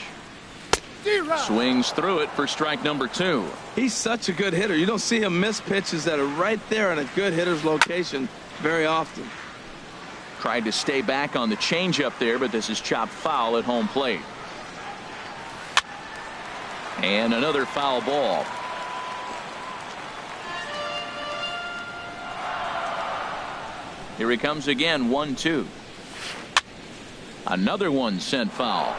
Swings through it for strike number 2. He's such a good hitter. You don't see him miss pitches that are right there in a good hitter's location very often. Tried to stay back on the changeup there, but this is chopped foul at home plate. And another foul ball. Here he comes again. 1-2. Another one sent foul.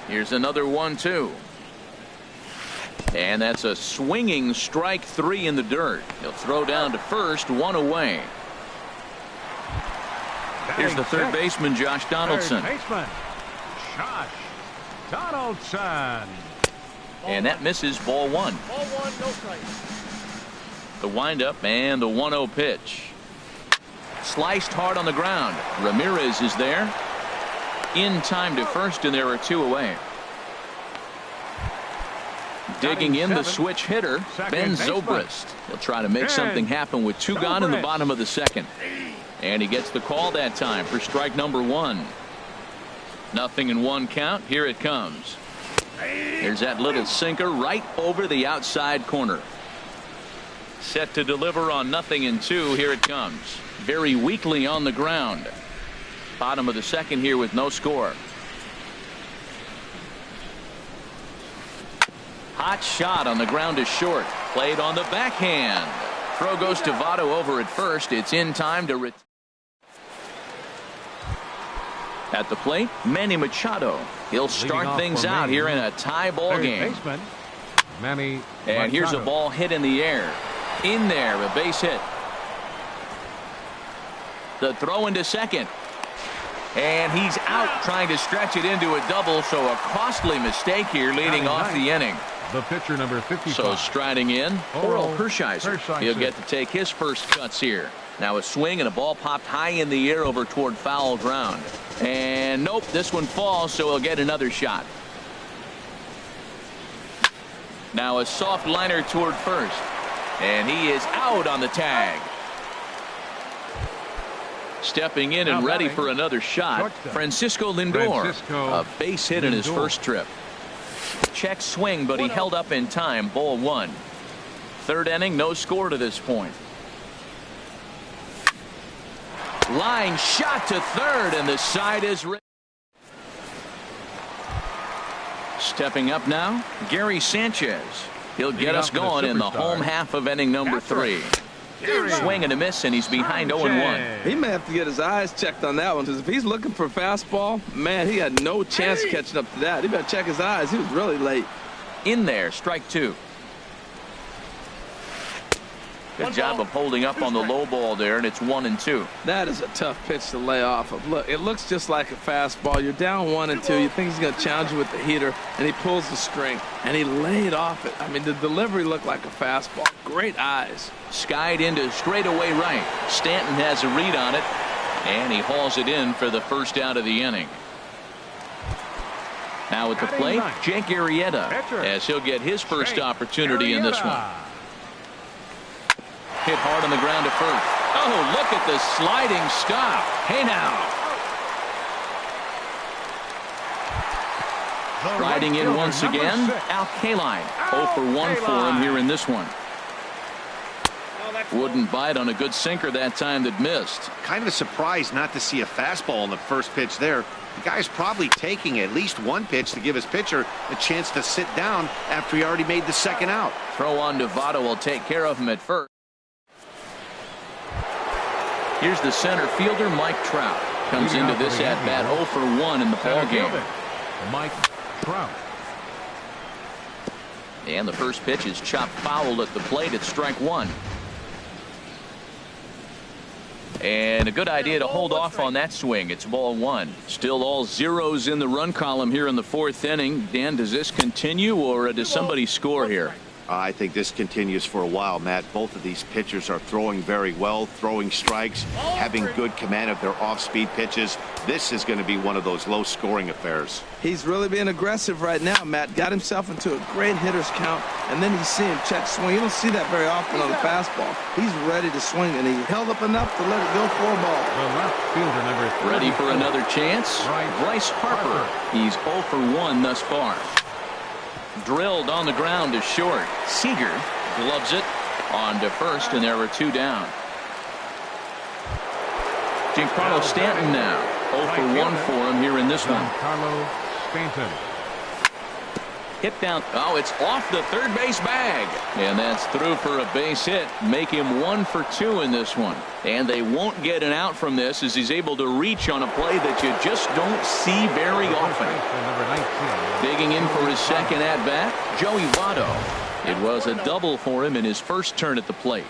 Here's another 1-2. And that's a swinging strike 3 in the dirt. He'll throw down to first. 1 away. Here's the third baseman, Josh Donaldson. Third baseman, Josh Donaldson. And that misses. Ball 1. Ball 1, no strike. The windup and the 1-0 pitch. Sliced hard on the ground. Ramirez is there. In time to first, and there are 2 away. Digging in the switch hitter, Ben Zobrist. He'll try to make something happen with 2 gone in the bottom of the second. And he gets the call that time for strike number 1. 0-1 count. Here it comes. There's that little sinker right over the outside corner. Set to deliver on 0-2. Here it comes. Very weakly on the ground. Bottom of the second here with no score. Hot shot on the ground to short. Played on the backhand. Throw goes to Votto over at first. It's in time to at the plate, Manny Machado. He'll start things out here in a tie ball game. Manny and here's a ball hit in the air. In there, a base hit. The throw into second. And he's out trying to stretch it into a double, so a costly mistake here leading off the inning. The pitcher number 55. So striding in, Oral Hershiser. He'll get to take his first cuts here. Now a swing and a ball popped high in the air over toward foul ground. And nope, this one falls, so he'll get another shot. Now a soft liner toward first. And he is out on the tag. Stepping in and ready for another shot, Francisco Lindor. A base hit in his first trip. Check swing, but he held up in time. Ball 1. Third inning, no score to this point. Line shot to third, and the side is ready. Stepping up now, Gary Sanchez. He'll get us going in the home half of inning number 3. Swing and a miss, and he's behind 0-1. He may have to get his eyes checked on that one, because if he's looking for a fastball, man, he had no chance catching up to that. He better check his eyes. He was really late. In there, strike 2. Good job of holding up on the low ball there, and it's 1-2. That is a tough pitch to lay off of. Look, it looks just like a fastball. You're down 1-2. You think he's going to challenge you with the heater, and he pulls the string, and he laid off it. I mean, the delivery looked like a fastball. Great eyes. Skied into straightaway right. Stanton has a read on it, and he hauls it in for the first out of the inning. Now at the plate, Jake Arrieta, as he'll get his first opportunity in this one. Hit hard on the ground to first. Oh, look at the sliding stop. Hey now. Riding in once again, Al Kaline. 0 for 1 for him here in this one. Wouldn't bite on a good sinker that time that missed. Kind of surprised not to see a fastball on the first pitch there. The guy's probably taking at least one pitch to give his pitcher a chance to sit down after he already made the second out. Throw on to Votto will take care of him at first. Here's the center fielder, Mike Trout. Comes into this at-bat 0 for 1 in the ball game. Mike Trout. And the first pitch is chopped foul at the plate. It's strike one. And a good idea to hold off on that swing. It's ball one. Still all zeros in the run column here in the fourth inning. Dan, does this continue, or does somebody score here? I think this continues for a while, Matt. Both of these pitchers are throwing very well, throwing strikes, having good command of their off-speed pitches. This is going to be one of those low-scoring affairs. He's really being aggressive right now, Matt. Got himself into a great hitter's count, and then you see him check swing. You don't see that very often on the fastball. He's ready to swing, and he held up enough to let it go for a ball. The left fielder, number 30. Ready for another chance? Bryce Harper. He's 0 for 1 thus far. Drilled on the ground to short. Seager gloves it on to first, and there are 2 down. Giancarlo Stanton now 0 for 1 for him here in this one. Giancarlo Stanton. Hit down. Oh, it's off the third base bag. And that's through for a base hit. Make him 1 for 2 in this one. And they won't get an out from this as he's able to reach on a play that you just don't see very often. Digging in for his second at bat, Joey Votto. It was a double for him in his first turn at the plate.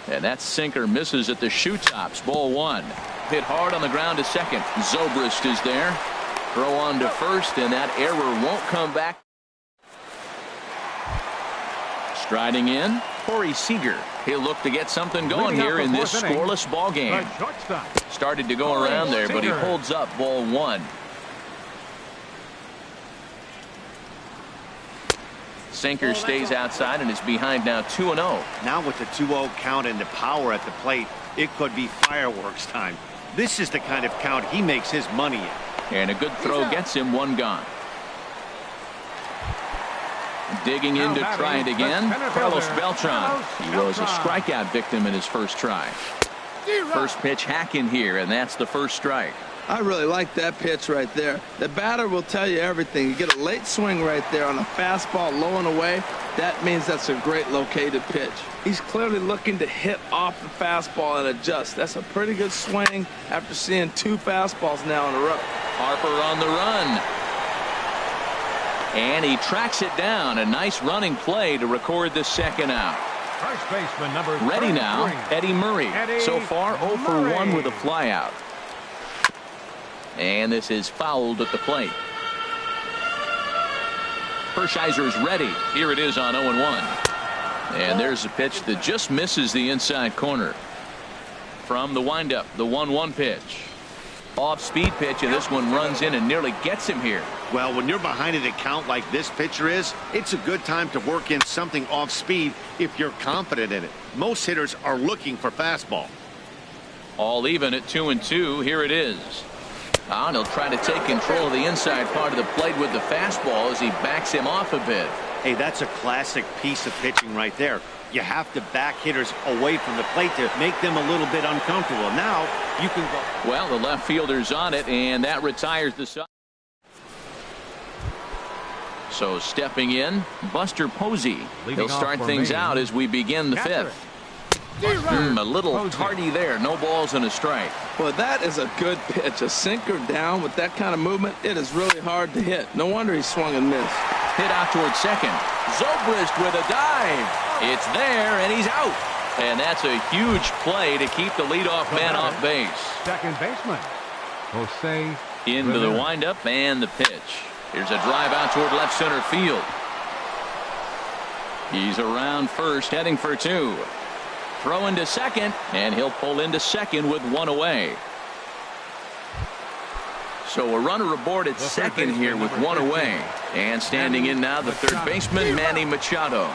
And that sinker misses at the shoe tops. Ball one. Hit hard on the ground to second. Zobrist is there. Throw on to first, and that error won't come back. Striding in, Corey Seager. He'll look to get something going here in this scoreless ball game. Started to go around there, but he holds up ball one. Sinker stays outside and is behind now 2-0. Now with the 2-0 count and the power at the plate, it could be fireworks time. This is the kind of count he makes his money in. And a good throw gets him 1 gone. Digging in to try it again, Carlos Beltran. He was a strikeout victim in his first try. First pitch hack in here, and that's the first strike. I really like that pitch right there. The batter will tell you everything. You get a late swing right there on a fastball low and away. That means that's a great located pitch. He's clearly looking to hit off the fastball and adjust. That's a pretty good swing after seeing 2 fastballs now in a row. Harper on the run. And he tracks it down. A nice running play to record the second out. First baseman number 33. Ready now, Eddie Murray. So far 0 for 1 with a flyout. And this is fouled at the plate. Hershiser's ready. Here it is on 0-1. And there's a pitch that just misses the inside corner. From the windup, the 1-1 pitch. Off-speed pitch, and this one runs in and nearly gets him here. Well, when you're behind an account like this pitcher is, it's a good time to work in something off-speed if you're confident in it. Most hitters are looking for fastball. All even at 2-2. Here it is. And he'll try to take control of the inside part of the plate with the fastball as he backs him off a bit. Hey, that's a classic piece of pitching right there. You have to back hitters away from the plate to make them a little bit uncomfortable. Now you can go. Well, the left fielder's on it, and that retires the side. So stepping in, Buster Posey. He'll start things out as we begin the fifth. A little tardy there. No balls and a strike. Well, that is a good pitch. A sinker down with that kind of movement, it is really hard to hit. No wonder he swung and missed. Hit out towards second. Zobrist with a dive. It's there, and he's out. And that's a huge play to keep the leadoff man off base. Second baseman, Jose. Into the windup and the pitch. Here's a drive out toward left center field. He's around first, heading for 2. Throw into second, and he'll pull into second with 1 away. So a runner aboard at second here with 1 away. And standing in now, the third baseman, Manny Machado.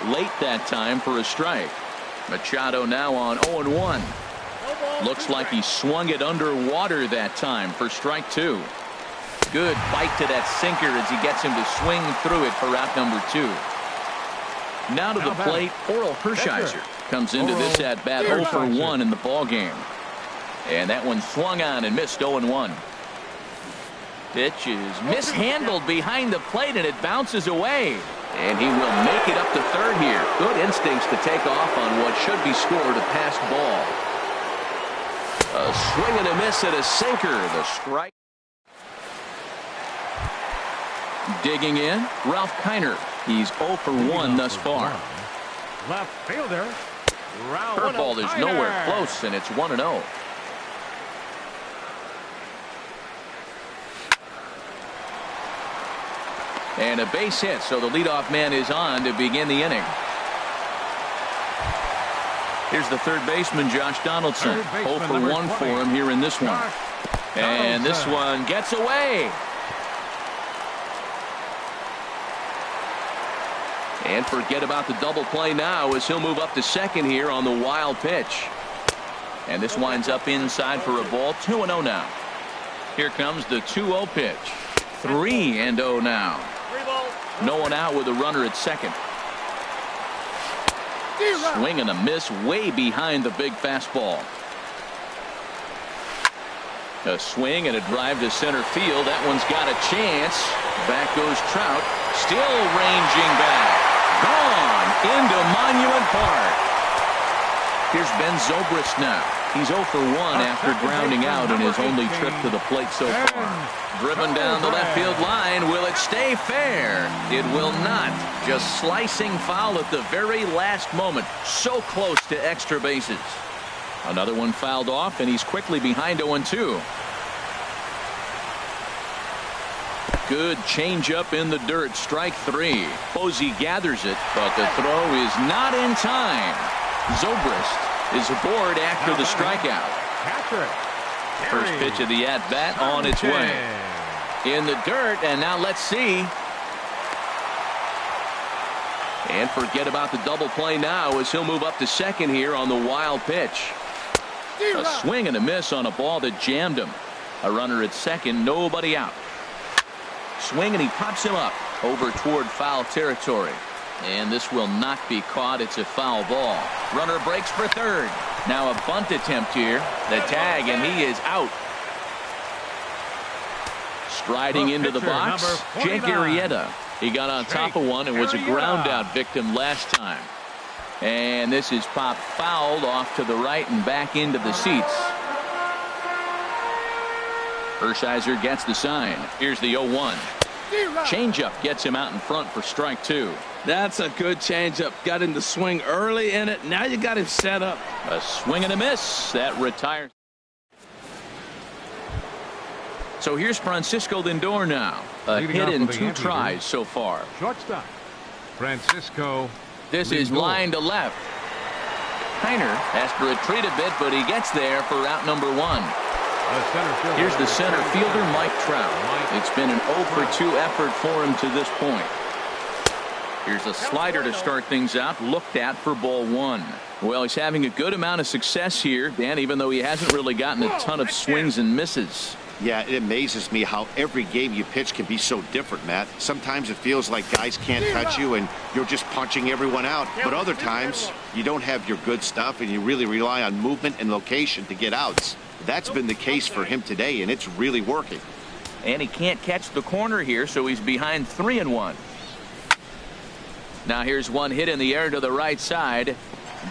Late that time for a strike. Machado now on 0-1. Looks like he swung it underwater that time for strike 2. Good bite to that sinker as he gets him to swing through it for out number 2. Now to the plate, Oral Hershiser comes into this at bat 0 for 1 in the ball game. And that one swung on and missed 0-1. Pitch is mishandled behind the plate, and it bounces away. And he will make it up to third here. Good instincts to take off on what should be scored a passed ball. A swing and a miss at a sinker. The strike. Digging in, Ralph Kiner. He's 0 for 1 thus far. Left fielder. Curveball is nowhere close, and it's 1-0. And a base hit, so the leadoff man is on to begin the inning. Here's the third baseman, Josh Donaldson. 0 for 1 for him here in this one. And this one gets away. And forget about the double play now as he'll move up to second here on the wild pitch. And this winds up inside for a ball. 2-0 now. Here comes the 2-0 pitch. 3-0 now. No one out with a runner at second. Swing and a miss way behind the big fastball. A swing and a drive to center field. That one's got a chance. Back goes Trout. Still ranging back. Gone into Monument Park. Here's Ben Zobrist now. He's 0 for 1 after grounding out in his only trip to the plate so far. Driven down the left field line. Will it stay fair? It will not. Just slicing foul at the very last moment. So close to extra bases. Another one fouled off, and he's quickly behind 0-2. Good changeup in the dirt. Strike 3. Posey gathers it, but the throw is not in time. Zobrist is aboard after the strikeout. First pitch of the at-bat on its way. In the dirt, and now let's see. And forget about the double play now as he'll move up to second here on the wild pitch. A swing and a miss on a ball that jammed him. A runner at second, nobody out. Swing, and he pops him up over toward foul territory. And this will not be caught. It's a foul ball. Runner breaks for third. Now a bunt attempt here. The tag, and he is out. Striding into the box, Jake Arrieta. He got on top of one and was a ground out victim last time. And this is popped fouled off to the right and back into the seats. Hershiser gets the sign. Here's the 0-1. Changeup gets him out in front for strike 2. That's a good changeup. Got him to swing early in it. Now you got him set up. A swing and a miss. That retires. So here's Francisco Lindor now. A hit in 2 tries so far. Shortstop Francisco. This is line to left. Kiner has to retreat a bit, but he gets there for out number 1. Here's the center fielder, Mike Trout. It's been an 0 for 2 effort for him to this point. Here's a slider to start things out, looked at for ball 1. Well, he's having a good amount of success here, Dan, even though he hasn't really gotten a ton of swings and misses. Yeah, it amazes me how every game you pitch can be so different, Matt. Sometimes it feels like guys can't touch you and you're just punching everyone out. But other times, you don't have your good stuff and you really rely on movement and location to get outs. That's been the case for him today, and it's really working. And he can't catch the corner here, so he's behind 3-1. Now here's one hit in the air to the right side,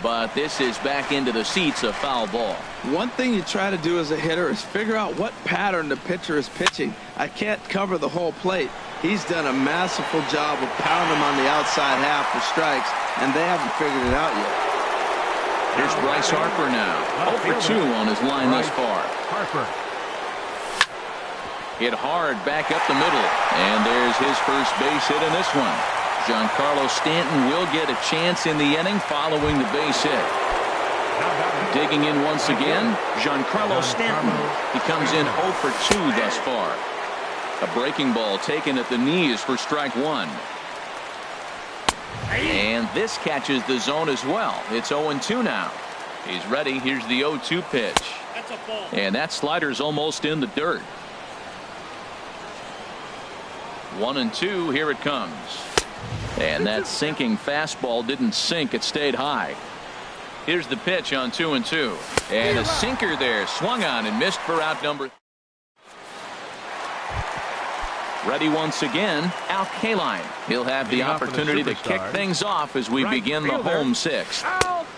but this is back into the seats, a foul ball. One thing you try to do as a hitter is figure out what pattern the pitcher is pitching. I can't cover the whole plate. He's done a masterful job of pounding them on the outside half for strikes, and they haven't figured it out yet. Here's Bryce Harper now. 0 for 2 on his line thus far. Harper. Hit hard back up the middle. And there's his first base hit in this one. Giancarlo Stanton will get a chance in the inning following the base hit. Digging in once again, Giancarlo Stanton. He comes in 0 for 2 thus far. A breaking ball taken at the knees for strike 1. And this catches the zone as well. It's 0-2 now. He's ready. Here's the 0-2 pitch. And that slider's almost in the dirt. 1-2. Here it comes. And that sinking fastball didn't sink. It stayed high. Here's the pitch on 2-2. And a sinker there. Swung on and missed for out number. Ready once again, Al Kaline. He'll have the opportunity to kick things off as we begin the home 6th.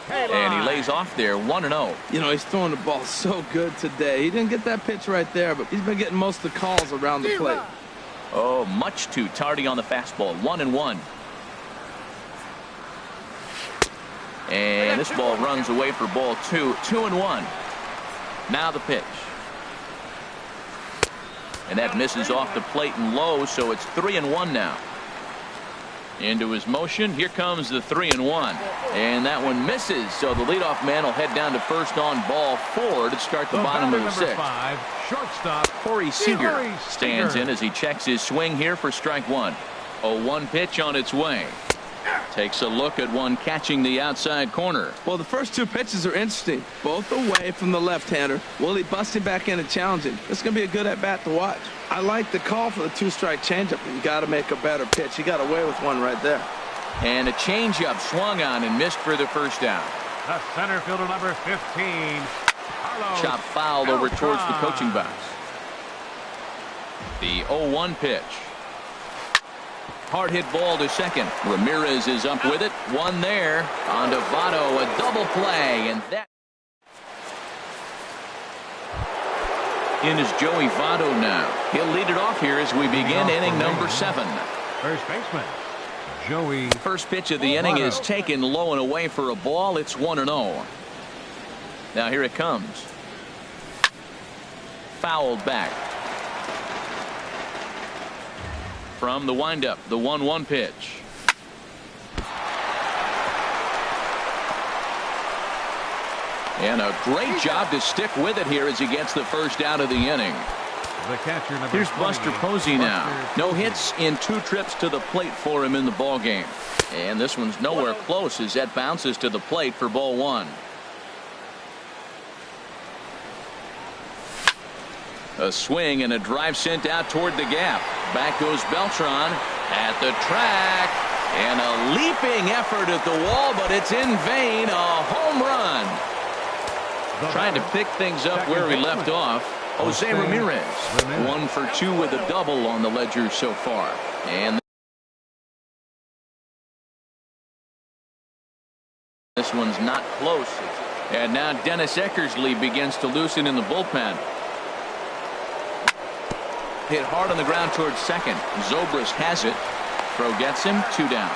And he lays off there 1-0. You know, he's throwing the ball so good today. He didn't get that pitch right there, but he's been getting most of the calls around the plate. Oh, much too tardy on the fastball. 1-1. And this ball runs away for ball 2. 2-1. Now the pitch. And that misses off the plate and low, so it's 3-1 now. Into his motion. Here comes the 3-1. And that one misses, so the leadoff man will head down to first on ball 4 to start the bottom of the 6th. 5, shortstop Corey Seager stands in as he checks his swing here for strike 1. 0-1 pitch on its way. Takes a look at one catching the outside corner. Well, the first 2 pitches are interesting. Both away from the left-hander. Will he bust him back in and challenge him? It's going to be a good at-bat to watch. I like the call for the 2-strike changeup. You got to make a better pitch. He got away with one right there. And a changeup swung on and missed for the first down. The center fielder, number 15. Carlos Chop fouled over towards the coaching box. The 0-1 pitch. Hard hit ball to second. Ramirez is up with it. One there. On to Votto, a double play, and that in is Joey Votto now. He'll lead it off here as we begin inning number 7. First baseman Joey. First pitch of the inning is taken low and away for a ball. It's 1-0. Now here it comes. Fouled back. From the windup, the 1-1 pitch. And a great job to stick with it here as he gets the first out of the inning. The catcher, number Here's 20, Buster Posey now. No hits in 2 trips to the plate for him in the ball game. And this one's nowhere close as that bounces to the plate for ball 1. A swing and a drive sent out toward the gap. Back goes Beltran at the track. And a leaping effort at the wall, but it's in vain. A home run. Trying to pick things up where he left off. Jose Ramirez. 1 for 2 with a double on the ledger so far. And this one's not close. And now Dennis Eckersley begins to loosen in the bullpen. Hit hard on the ground towards second. Zobrist has it. Throw gets him. 2 down.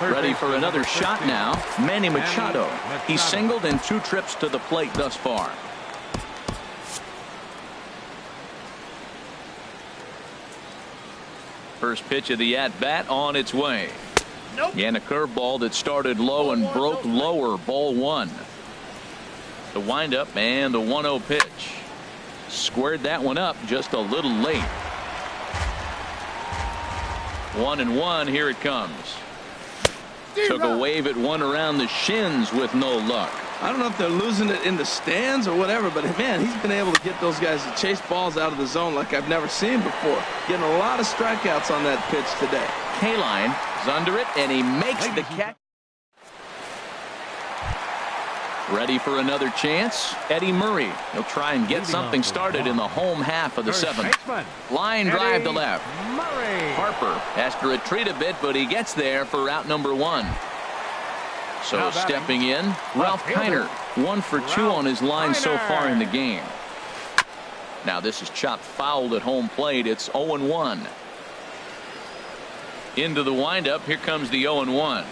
Ready for another shot now. Manny Machado. He's singled in 2 trips to the plate thus far. First pitch of the at-bat on its way. And a curveball that started low and broke lower. Ball 1. The windup and the 1-0 pitch. Squared that one up just a little late. 1-1. Here it comes. Took a wave at one around the shins with no luck. I don't know if they're losing it in the stands or whatever, but man, he's been able to get those guys to chase balls out of the zone like I've never seen before. Getting a lot of strikeouts on that pitch today. Kaline is under it, and he makes the catch. Ready for another chance. Eddie Murray. He'll try and get something started in the home half of the 7th. Line drive to left. Harper has to retreat a bit, but he gets there for out number 1. So stepping in, Ralph Kiner. 1 for 2 on his line so far in the game. Now this is chopped fouled at home plate. It's 0-1. Into the windup. Here comes the 0-1.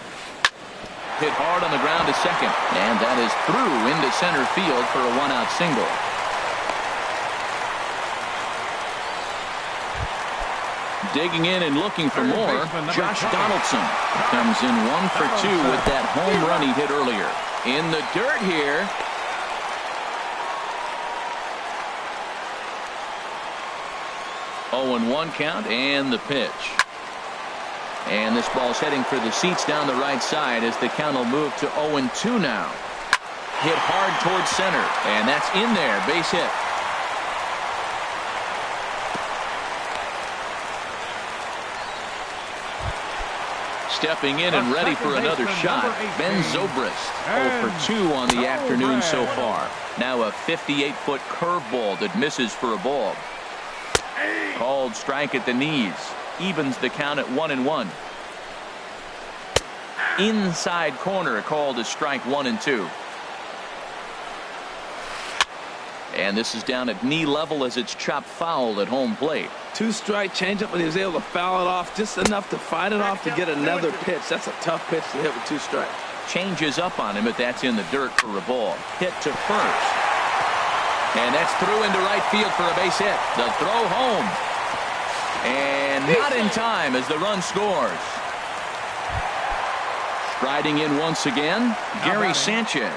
Hit hard on the ground to second, and that is through into center field for a 1-out single. Digging in and looking for more, Josh Donaldson comes in 1 for 2 with that home run he hit earlier. In the dirt here. Oh, and 1 count and the pitch. And this ball's heading for the seats down the right side as the count will move to 0-2 now. Hit hard towards center, and that's in there. Base hit. Stepping in and ready for another shot, Ben Zobrist. 0 for 2 on the afternoon so far. Now a 58-foot curveball that misses for a ball. Called strike at the knees. Evens the count at 1-1. Inside corner called a strike 1-2. And this is down at knee level as it's chopped foul at home plate. 2-strike changeup, but he was able to foul it off just enough to fight it off to get another pitch. That's a tough pitch to hit with 2 strikes. Changes up on him, but that's in the dirt for a ball. Hit to first. And that's through into right field for a base hit. The throw home. And not in time as the run scores. Striding in once again, Gary Sanchez.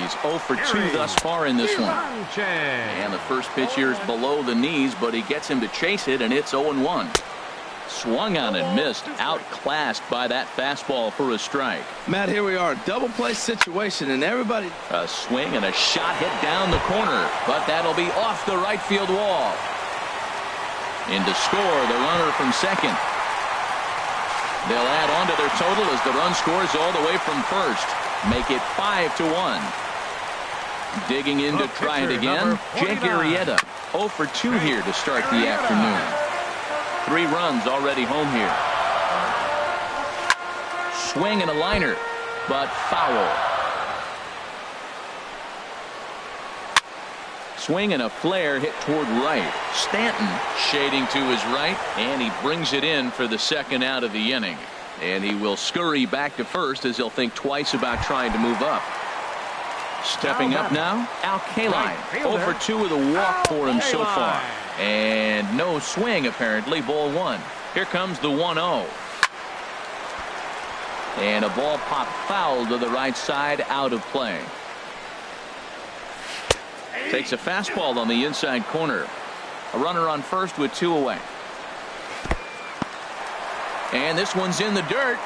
He's 0 for 2 thus far in this one. And the first pitch here is below the knees, but he gets him to chase it, and it's 0-1. Swung on and missed, outclassed by that fastball for a strike. Matt, here we are, double play situation, and everybody. A swing and a shot hit down the corner, but that'll be off the right field wall. In to score, the runner from second. They'll add on to their total as the run scores all the way from first. Make it 5-1. Digging in to try it again, Jake Arrieta. 0 for 2 here to start the afternoon. 3 runs already home here. Swing and a liner, but foul. Swing and a flare hit toward right. Stanton shading to his right, and he brings it in for the second out of the inning. And he will scurry back to first as he'll think twice about trying to move up. Stepping up now, Al Kaline. 0 for 2 with a walk for him so far. And no swing apparently, ball 1. Here comes the 1-0. And a ball popped foul to the right side, out of play. Takes a fastball on the inside corner. A runner on first with 2 away. And this one's in the dirt.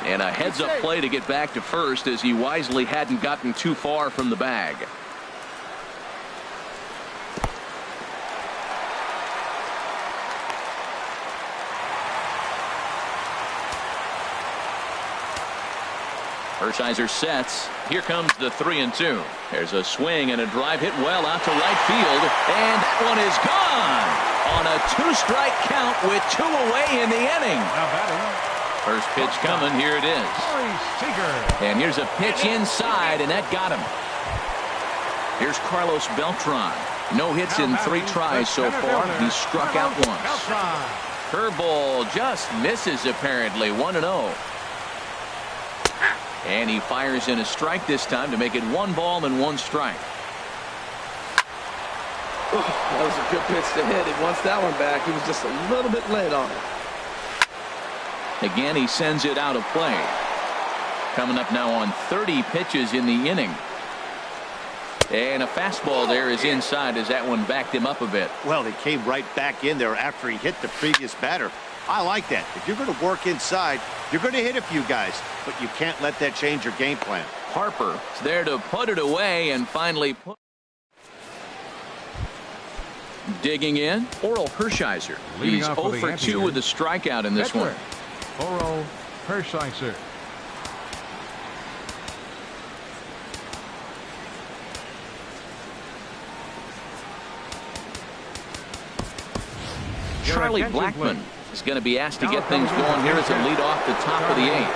And a heads-up play to get back to first as he wisely hadn't gotten too far from the bag. Hershiser sets. Here comes the 3-2. There's a swing and a drive hit well out to right field. And that one is gone on a 2-strike count with 2 away in the inning. First pitch coming. Here it is. And here's a pitch inside, and that got him. Here's Carlos Beltran. No hits in 3 tries so far. He's struck out once. Curveball just misses apparently. 1-0. And he fires in a strike this time to make it 1 ball and 1 strike. That was a good pitch to hit. He wants that one back. He was just a little bit late on it. Again, he sends it out of play. Coming up now on 30 pitches in the inning. And a fastball there is inside as that one backed him up a bit. Well, he came right back in there after he hit the previous batter. I like that. If you're going to work inside, you're going to hit a few guys, but you can't let that change your game plan. Harper is there to put it away and finally put. Digging in, Oral Hershiser. He's 0 for 2 with a strikeout in this one. Oral Hershiser. Charlie Blackmon is going to be asked to get things going here as a lead off the top of the 8th.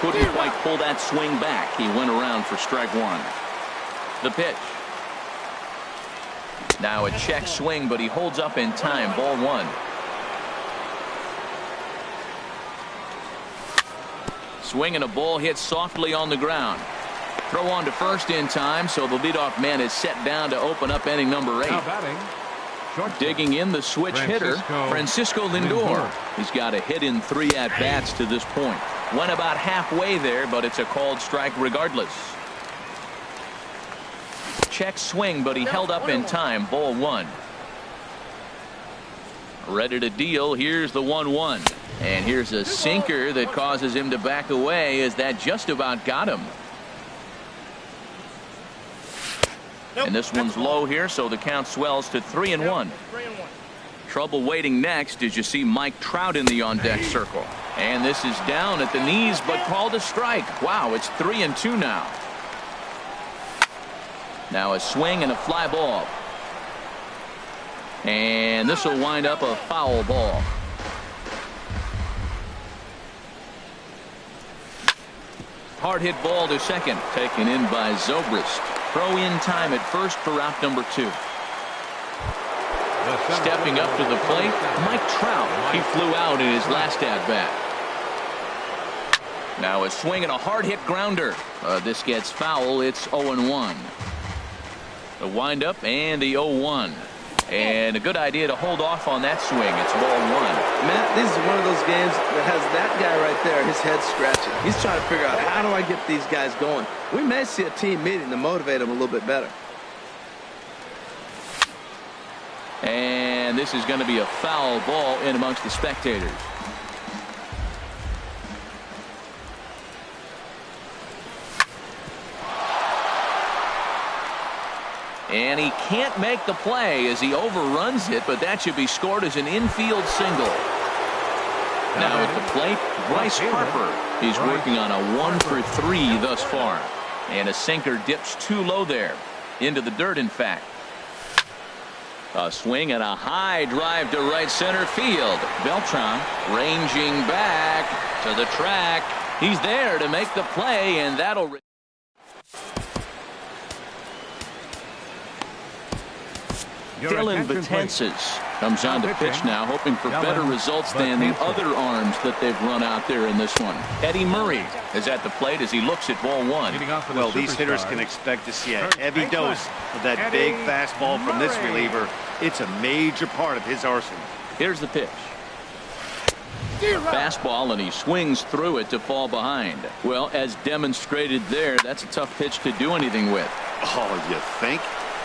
Couldn't quite pull that swing back. He went around for strike 1. The pitch. Now a check swing, but he holds up in time. Ball 1. Swing and a ball hit softly on the ground. Throw on to first in time, so the leadoff man is set down to open up inning number 8. Digging in the switch hitter, Francisco Lindor. He's got a hit in 3 at-bats to this point. Went about halfway there, but it's a called strike regardless. Check swing, but he held up in time. Ball 1. Ready to deal. Here's the 1-1. And here's a sinker that causes him to back away as that just about got him. And this one's low here, so the count swells to 3-1. Trouble waiting next as you see Mike Trout in the on-deck circle. And this is down at the knees, but called a strike. Wow, it's 3-2 now. Now a swing and a fly ball. And this will wind up a foul ball. Hard hit ball to second. Taken in by Zobrist. Throw in time at first for out number 2. Stepping up to the plate, Mike Trout. He flew out in his last at-bat. Now a swing and a hard hit grounder. This gets foul. It's 0-1. The windup and the 0-1. And a good idea to hold off on that swing. It's ball 1. Matt, this is one of those games that has that guy right there, his head scratching. He's trying to figure out, how do I get these guys going? We may see a team meeting to motivate them a little bit better. And this is going to be a foul ball in amongst the spectators. And he can't make the play as he overruns it, but that should be scored as an infield single. Now at the plate, Bryce Harper. He's working on a 1 for 3 thus far. And a sinker dips too low there. Into the dirt, in fact. A swing and a high drive to right center field. Beltran ranging back to the track. He's there to make the play, and that'll... Dylan Betances comes on to pitch now, hoping for better results than the other arms that they've run out there in this one. Eddie Murray is at the plate as he looks at ball 1. Well, these hitters can expect to see a heavy dose of that big fastball from this reliever. It's a major part of his arsenal. Here's the pitch. Fastball, and he swings through it to fall behind. Well, as demonstrated there, that's a tough pitch to do anything with. Oh, you think?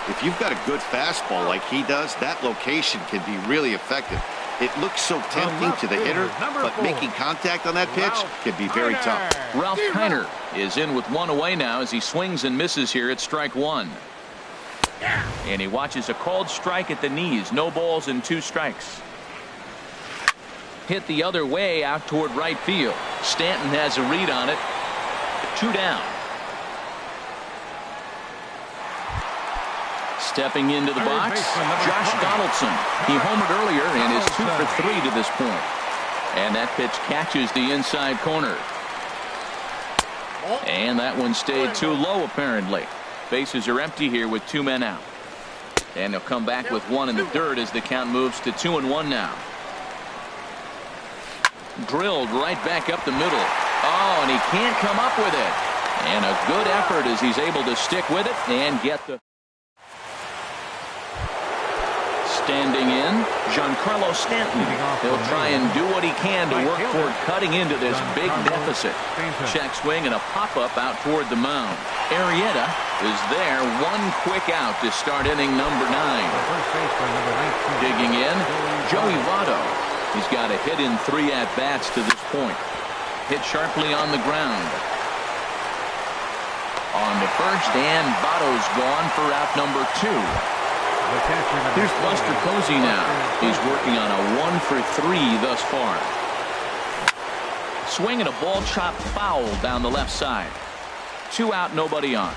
If you've got a good fastball like he does, that location can be really effective. It looks so tempting to the hitter, but making contact on that pitch can be very tough. Ralph Kiner is in with 1 away now as he swings and misses here at strike 1. And he watches a called strike at the knees. No balls and 2 strikes. Hit the other way out toward right field. Stanton has a read on it. 2 down. Stepping into the box, Josh Donaldson. He homered earlier and is 2 for 3 to this point. And that pitch catches the inside corner. And that one stayed too low, apparently. Bases are empty here with 2 men out. And they'll come back with 1 in the dirt as the count moves to 2-1 now. Drilled right back up the middle. Oh, and he can't come up with it. And a good effort as he's able to stick with it and get the... Standing in, Giancarlo Stanton. He'll try and do what he can to work toward cutting into this big deficit. Check swing and a pop-up out toward the mound. Arrieta is there, 1 quick out to start inning number 9. Digging in, Joey Votto. He's got a hit in 3 at-bats to this point. Hit sharply on the ground. On the first, and Votto's gone for out number 2. Here's Buster Posey now. He's working on a 1 for 3 thus far. Swinging a ball chopped foul down the left side. 2 out, nobody on.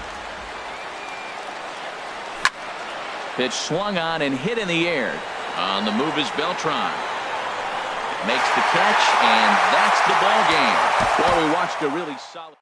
Pitch swung on and hit in the air. On the move is Beltran. Makes the catch, and that's the ball game. Well, we watched a really solid...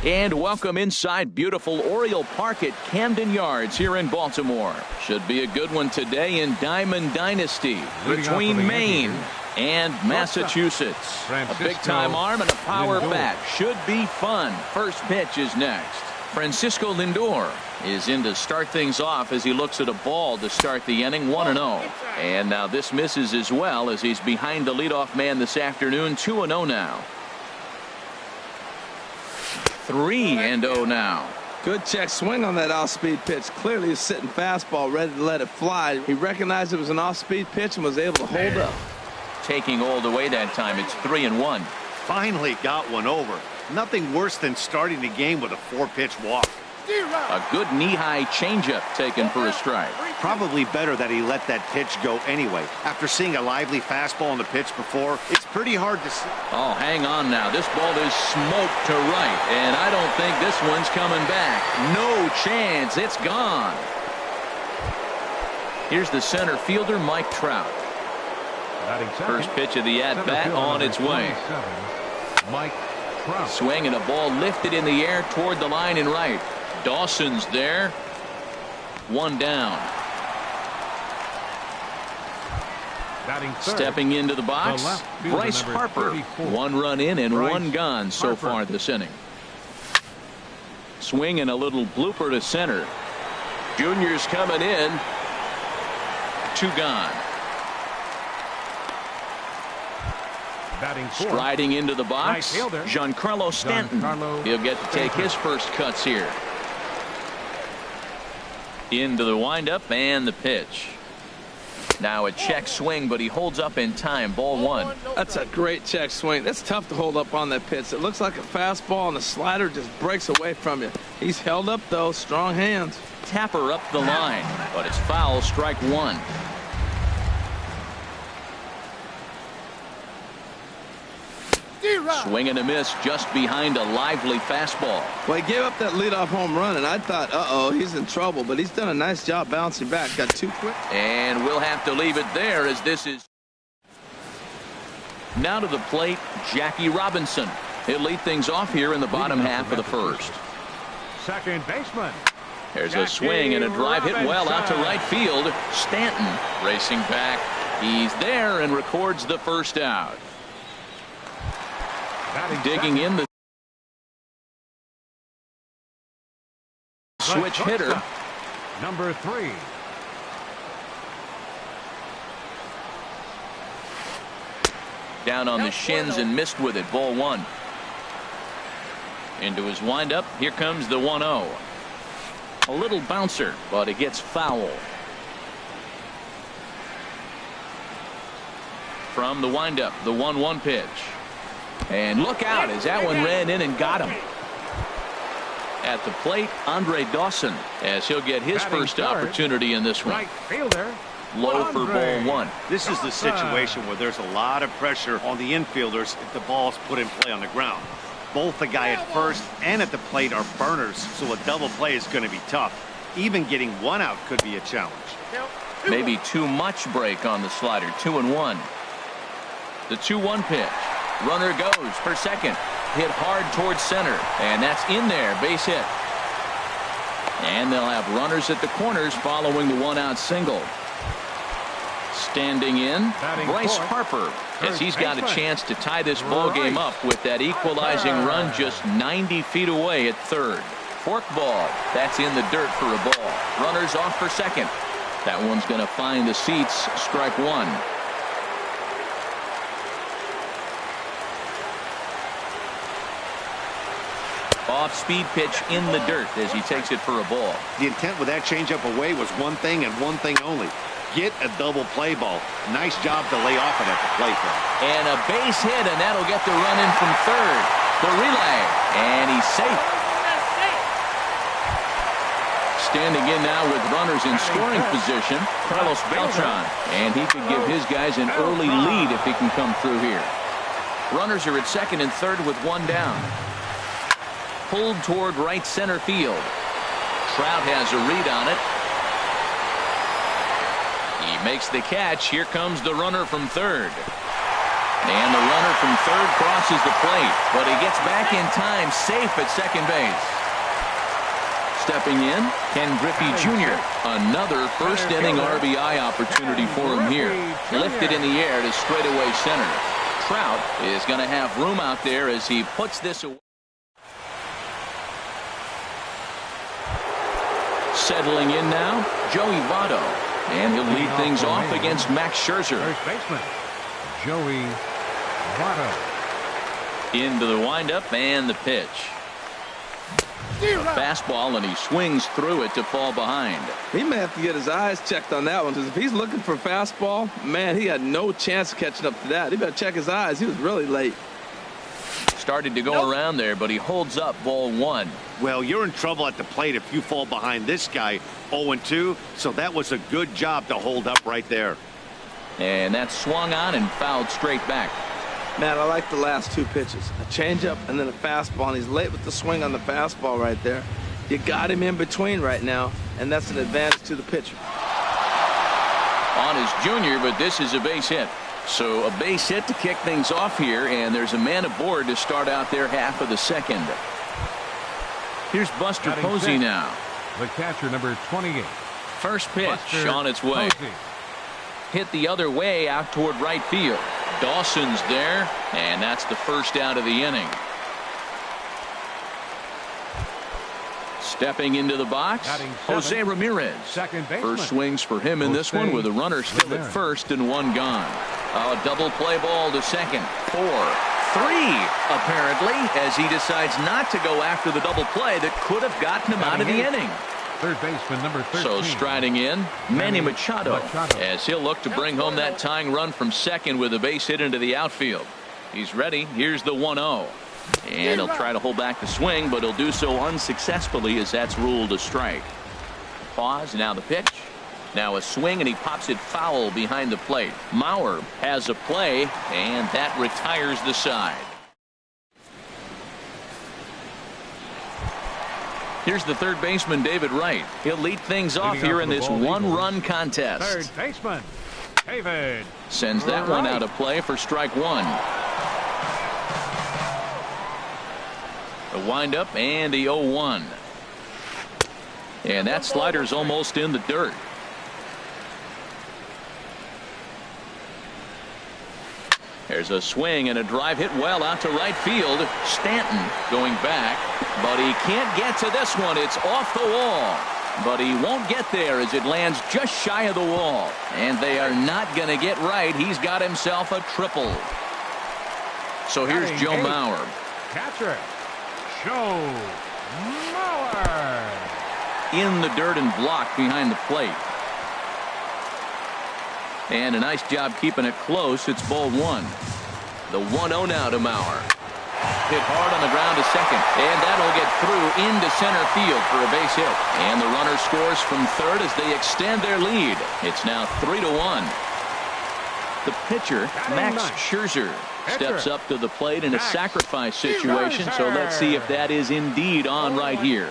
And welcome inside beautiful Oriole Park at Camden Yards here in Baltimore. Should be a good one today in Diamond Dynasty between Maine and Massachusetts. A big-time arm and a power bat. Should be fun. First pitch is next. Francisco Lindor is in to start things off as he looks at a ball to start the inning, 1-0. And now this misses as well as he's behind the leadoff man this afternoon, 2-0 now. 3-0 now. Good check swing on that off-speed pitch. Clearly he's sitting fastball ready to let it fly. He recognized it was an off-speed pitch and was able to hold up. Taking all the way that time. It's 3-1. Finally got one over. Nothing worse than starting the game with a 4-pitch walk. A good knee-high changeup taken for a strike. Probably better that he let that pitch go anyway. After seeing a lively fastball on the pitch before, it's pretty hard to see. Oh, hang on now. This ball is smoked to right, and I don't think this one's coming back. No chance. It's gone. Here's the center fielder, Mike Trout. First pitch of the at-bat on its way. Mike Trout. Swing and a ball lifted in the air toward the line and right. Dawson's there. One down. Stepping into the box, Bryce Harper. 1 run in and 1 gone so far this inning. Swing and a little blooper to center. Junior's coming in. 2 gone. Striding into the box, Giancarlo Stanton. He'll get to take his first cuts here. Into the windup and the pitch. Now a check swing, but he holds up in time. Ball 1. That's a great check swing. That's tough to hold up on that pitch. It looks like a fastball, and the slider just breaks away from you. He's held up, though. Strong hands. Tapper up the line, but it's foul. Strike 1. Swing and a miss just behind a lively fastball. Well, he gave up that leadoff home run, and I thought, uh-oh, he's in trouble. But he's done a nice job bouncing back. Got too quick. And we'll have to leave it there as this is. Now to the plate, Jackie Robinson. He'll lead things off here in the bottom half of the first. Second baseman. There's a swing and a drive hit well out to right field. Stanton racing back. He's there and records the first out. Digging in the switch hitter. Number 3. Down on the shins and missed with it. Ball 1. Into his windup. Here comes the 1-0. A little bouncer, but it gets foul. From the windup, the 1-1 pitch. And look out as that one ran in and got him. At the plate, Andre Dawson, as he'll get his first opportunity in this one. Right fielder. Low for ball 1. This is the situation where there's a lot of pressure on the infielders if the ball's put in play on the ground. Both the guy at first and at the plate are burners, so a double play is going to be tough. Even getting 1 out could be a challenge. Maybe too much break on the slider. 2-1. The 2-1 pitch. Runner goes for second. Hit hard towards center. And that's in there. Base hit. And they'll have runners at the corners following the 1-out single. Standing in, Bryce Harper, as he's got a chance to tie this ball game up with that equalizing run just 90 feet away at third. Fork ball. That's in the dirt for a ball. Runners off for second. That one's going to find the seats. Strike 1. Off-speed pitch in the dirt as he takes it for a ball. The intent with that changeup away was one thing and one thing only. Get a double play ball. Nice job to lay off it at the plate there. And a base hit, and that'll get the run in from third. The relay, and he's safe. Standing in now with runners in scoring position, Carlos Beltran. And he could give his guys an early lead if he can come through here. Runners are at second and third with 1 down. Pulled toward right center field. Trout has a read on it. He makes the catch. Here comes the runner from third. And the runner from third crosses the plate, but he gets back in time, safe at second base. Stepping in, Ken Griffey Jr. Another first-inning RBI opportunity for him here. Lifted in the air to straightaway center. Trout is going to have room out there as he puts this away. Settling in now, Joey Votto. And he'll lead things off against Max Scherzer. First baseman, Joey Votto. Into the windup and the pitch. Fastball, and he swings through it to fall behind. He may have to get his eyes checked on that one, because if he's looking for fastball, man, he had no chance of catching up to that. He better check his eyes. He was really late. Started to go around there, but he holds up ball one. Well, you're in trouble at the plate if you fall behind this guy 0-2, so that was a good job to hold up right there. And that swung on and fouled straight back. Man, I like the last two pitches. A changeup and then a fastball, and he's late with the swing on the fastball right there. You got him in between right now, and that's an advantage to the pitcher. On his junior, but this is a base hit. So a base hit to kick things off here, and there's a man aboard to start out their half of the second. Here's Buster Posey now. The catcher, number 28. First pitch Buster on its way. Posey. Hit the other way out toward right field. Dawson's there, and that's the first out of the inning. Stepping into the box, Jose Ramirez. Second baseman. First swings for him in this one with a runner still at first and one gone. A double play ball to second. 4-3 apparently, as he decides not to go after the double play that could have gotten him out of the inning. Third baseman, number 13. So striding in, Manny Machado, as he'll look to bring home that tying run from second with a base hit into the outfield. He's ready. Here's the 1-0. And he'll try to hold back the swing, but he'll do so unsuccessfully as that's ruled a strike. Pause, now the pitch. Now a swing, and he pops it foul behind the plate. Mauer has a play, and that retires the side. Here's the third baseman, David Wright. He'll lead things off here in this one-run contest. Third baseman, David. Sends that one out of play for strike one. A windup and the 0-1. And that slider's almost in the dirt. There's a swing and a drive hit well out to right field. Stanton going back, but he can't get to this one. It's off the wall, but he won't get there as it lands just shy of the wall. And they are not going to get right. He's got himself a triple. So here's Joe Mauer. Catcher, Joe Mauer. In the dirt and blocked behind the plate. And a nice job keeping it close. It's ball one. The 1-0 now to Mauer. Hit hard on the ground to second. And that'll get through into center field for a base hit. And the runner scores from third as they extend their lead. It's now 3-1. The pitcher, Max Scherzer, steps up to the plate in a sacrifice situation. So let's see if that is indeed on right here.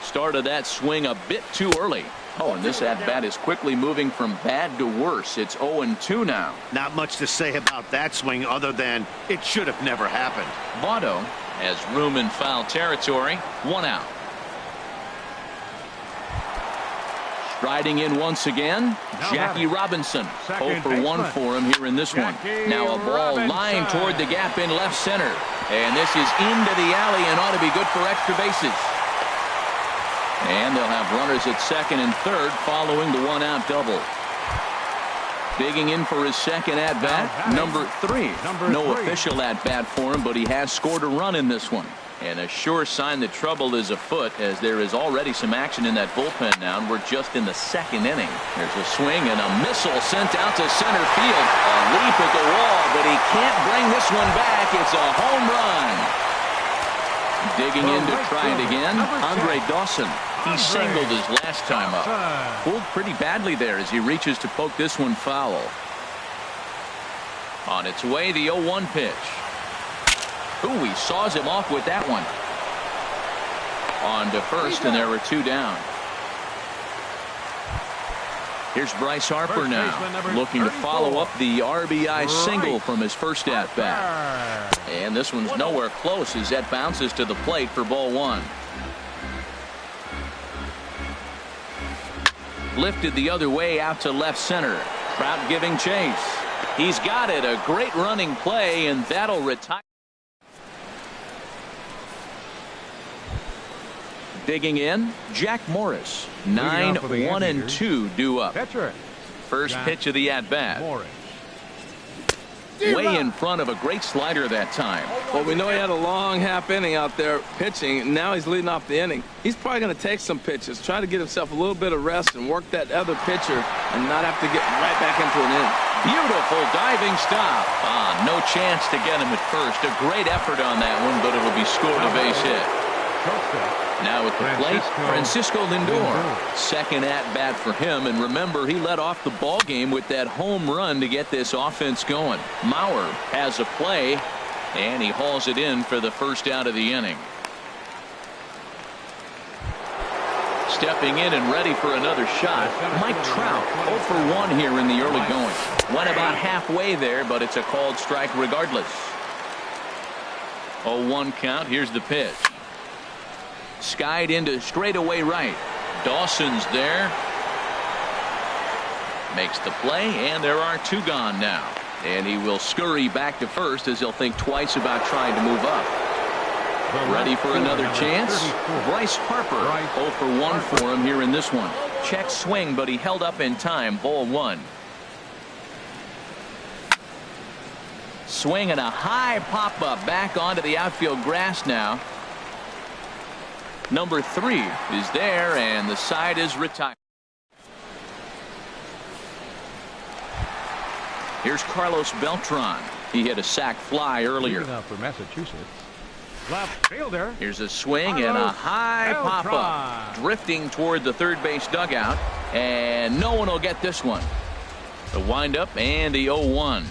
Started that swing a bit too early. Oh, and this at-bat is quickly moving from bad to worse. It's 0-2 now. Not much to say about that swing other than it should have never happened. Votto has room in foul territory. 1 out. Striding in once again, Jackie Robinson. 0 for 1 for him here in this one. Now a ball lined toward the gap in left center. And this is into the alley and ought to be good for extra bases. And they'll have runners at second and third following the 1-out double. Digging in for his second at-bat, number 3. No official at-bat for him, but he has scored a run in this one. And a sure sign that trouble is afoot, as there is already some action in that bullpen now, and we're just in the second inning. There's a swing and a missile sent out to center field. A leap at the wall, but he can't bring this one back. It's a home run. Digging in to try it again, Andre Dawson. He singled his last time up. Pulled pretty badly there as he reaches to poke this one foul. On its way, the 0-1 pitch. Ooh, he saws him off with that one. On to first, and there were 2 down. Here's Bryce Harper now, looking to follow up the RBI single from his first at-bat. And this one's nowhere close as that bounces to the plate for ball one. Lifted the other way out to left center. Trout giving chase. He's got it. A great running play, and that'll retire. Digging in, Jack Morris. 9-1-2 due up. First pitch of the at-bat. Way in front of a great slider that time. Well, we know he had a long half inning out there pitching, and now he's leading off the inning. He's probably going to take some pitches, try to get himself a little bit of rest and work that other pitcher and not have to get right back into an inning. Beautiful diving stop. No chance to get him at first. A great effort on that one, but it'll be scored a base hit. Now at the plate, Francisco Lindor. Second at-bat for him, and remember, he led off the ball game with that home run to get this offense going. Mauer has a play, and he hauls it in for the first out of the inning. Stepping in and ready for another shot, Mike Trout, 0 for 1 here in the early going. Went about halfway there, but it's a called strike regardless. 0-1 count. Here's the pitch. Skied into straightaway right. Dawson's there. Makes the play, and there are two gone now. And he will scurry back to first as he'll think twice about trying to move up. Ready for another chance? Bryce Harper, 0 for 1 for him here in this one. Check swing, but he held up in time. Ball one. Swing and a high pop-up back onto the outfield grass now. Number 3 is there, and the side is retired. Here's Carlos Beltran. He hit a sac fly earlier. For Massachusetts. Left fielder. Here's a swing and a high pop-up. Drifting toward the third base dugout, and no one will get this one. The windup and the 0-1.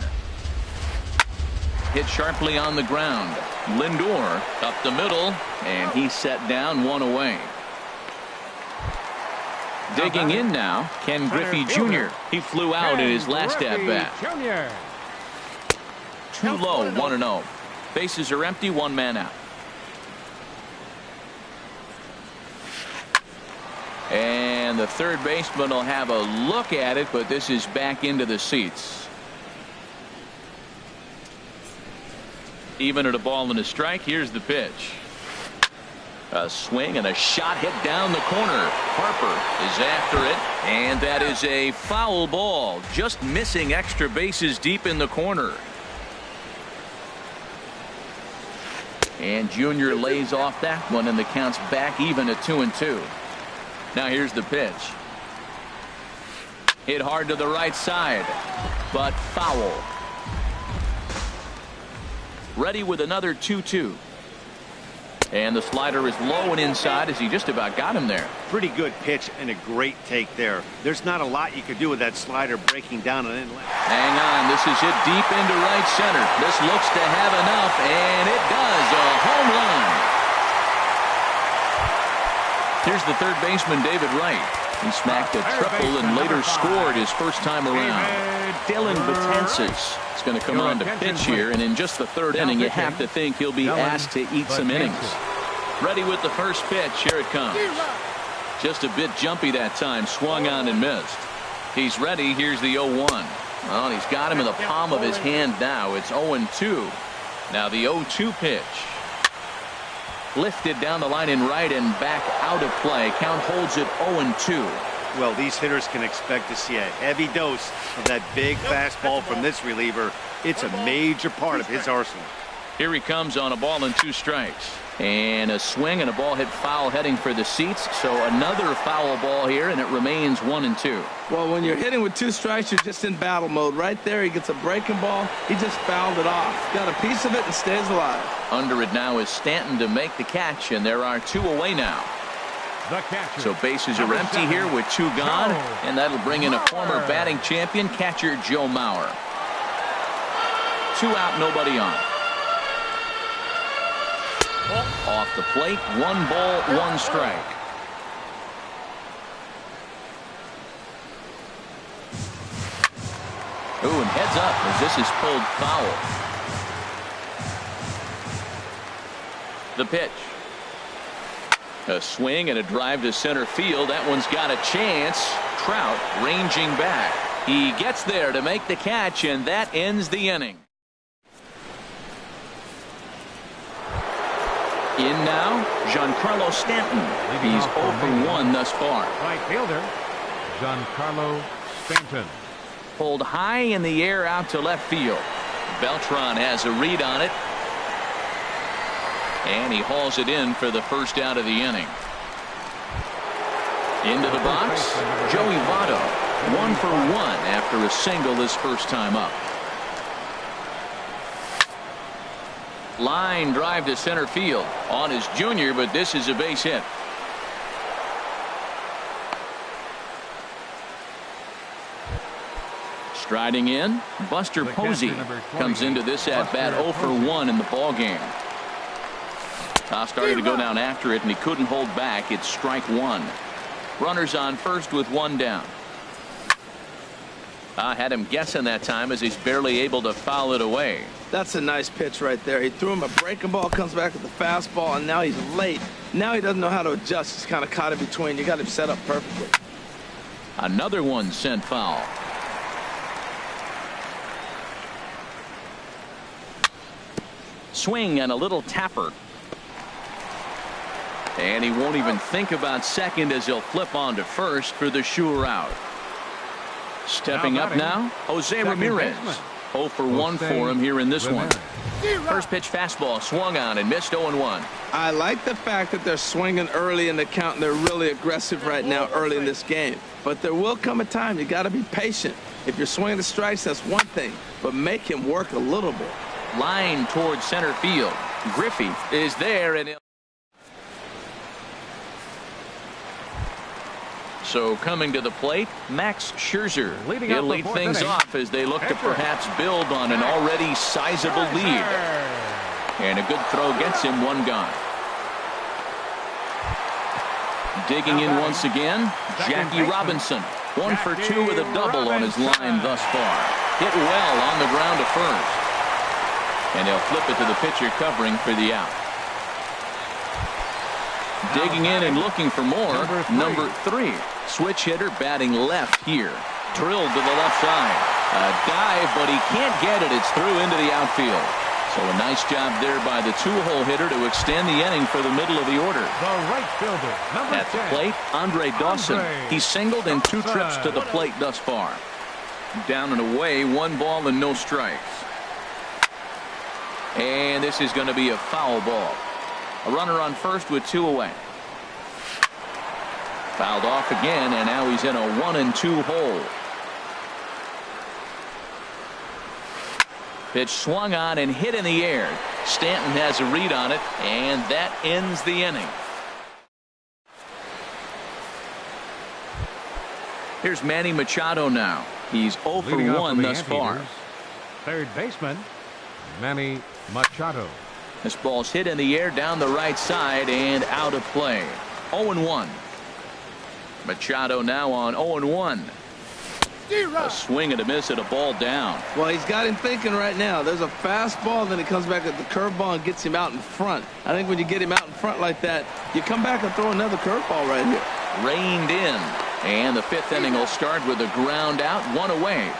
Hit sharply on the ground. Lindor up the middle, and he's set down, one away. Digging in now, Ken Griffey Jr. He flew out in his last at-bat. Too low, 1-0. Bases are empty, one man out. And the third baseman will have a look at it, but this is back into the seats. Even at a ball and a strike. Here's the pitch. A swing and a shot hit down the corner. Harper is after it, and that is a foul ball. Just missing extra bases deep in the corner. And Junior lays off that one, and the count's back even at 2-2. Now here's the pitch. Hit hard to the right side, but foul. Ready with another 2-2. And the slider is low and inside as he just about got him there. Pretty good pitch and a great take there. There's not a lot you could do with that slider breaking down and in left. Hang on, this is hit deep into right center. This looks to have enough, and it does. A home run. Here's the third baseman, David Wright. He smacked a triple and later scored his first time around. Dylan Betances is going to come on to pitch here, and in just the third inning, you have to think he'll be asked to eat some innings. Ready with the first pitch. Here it comes. Just a bit jumpy that time. Swung on and missed. He's ready. Here's the 0-1. Well, he's got him in the palm of his hand now. It's 0-2. Now the 0-2 pitch. Lifted down the line in right and back out of play. Count holds it 0-2. Well, these hitters can expect to see a heavy dose of that big fastball from this reliever. It's a major part of his arsenal. Here he comes on a ball and 2 strikes. And a swing and a ball hit foul heading for the seats. So another foul ball here, and it remains 1-2. Well, when you're hitting with 2 strikes, you're just in battle mode. Right there, he gets a breaking ball. He just fouled it off. Got a piece of it and stays alive. Under it now is Stanton to make the catch, and there are 2 away now. So bases are empty here with 2 gone, and that'll bring in a former batting champion, catcher Joe Mauer. 2 out, nobody on. Off the plate, 1 ball, 1 strike. Ooh, and heads up as this is pulled foul. The pitch. A swing and a drive to center field. That one's got a chance. Trout ranging back. He gets there to make the catch, and that ends the inning. In now, Giancarlo Stanton. He's 0 for 1 thus far. Right fielder, Giancarlo Stanton. Pulled high in the air out to left field. Beltran has a read on it. And he hauls it in for the first out of the inning. Into the box, Joey Votto. 1 for 1 after a single his first time up. Line drive to center field on his junior, but this is a base hit. Striding in, Buster Posey comes into this at bat 0 for 1 in the ball game. Started to go down after it, and he couldn't hold back. It's strike one. Runners on first with one down. Had him guessing that time as he's barely able to foul it away. That's a nice pitch right there. He threw him a breaking ball, comes back with the fastball, and now he's late. Now he doesn't know how to adjust. He's kind of caught in between. You got him set up perfectly. Another one sent foul. Swing and a little tapper. And he won't even think about second as he'll flip on to first for the sure out. Stepping up now, Jose Ramirez. 0 for 1 for him here in this one. First pitch fastball swung on and missed 0-1. I like the fact that they're swinging early in the count, and they're really aggressive right now early in this game. But there will come a time you got to be patient. If you're swinging the strikes, that's one thing, but make him work a little bit. Line towards center field. Griffey is there, and so coming to the plate, Max Scherzer. He'll lead things off as they look to perhaps build on an already sizable lead. And a good throw gets him one gone. Digging in once again, Jackie Robinson. 1 for 2 with a double on his line thus far. Hit well on the ground to first. And they'll flip it to the pitcher covering for the out. Digging in and looking for more, number 3. Switch hitter batting left here. Drilled to the left side. A dive, but he can't get it. It's through into the outfield. So a nice job there by the two-hole hitter to extend the inning for the middle of the order. The right fielder, number 10. At the plate, Andre Dawson. He's singled in 2 trips to the plate thus far. Down and away, 1 ball and no strikes. And this is going to be a foul ball. A runner on first with 2 away. Fouled off again, and now he's in a 1-2 hole. Pitch swung on and hit in the air. Stanton has a read on it, and that ends the inning. Here's Manny Machado now. He's 0 for 1 thus far. Third baseman, Manny Machado. This ball's hit in the air down the right side and out of play. 0-1. Machado now on 0-1. A swing and a miss at a ball down. Well, he's got him thinking right now. There's a fastball, then he comes back at the curveball and gets him out in front. I think when you get him out in front like that, you come back and throw another curveball right here. Reined in. And the 5th inning will start with a ground out, 1 away.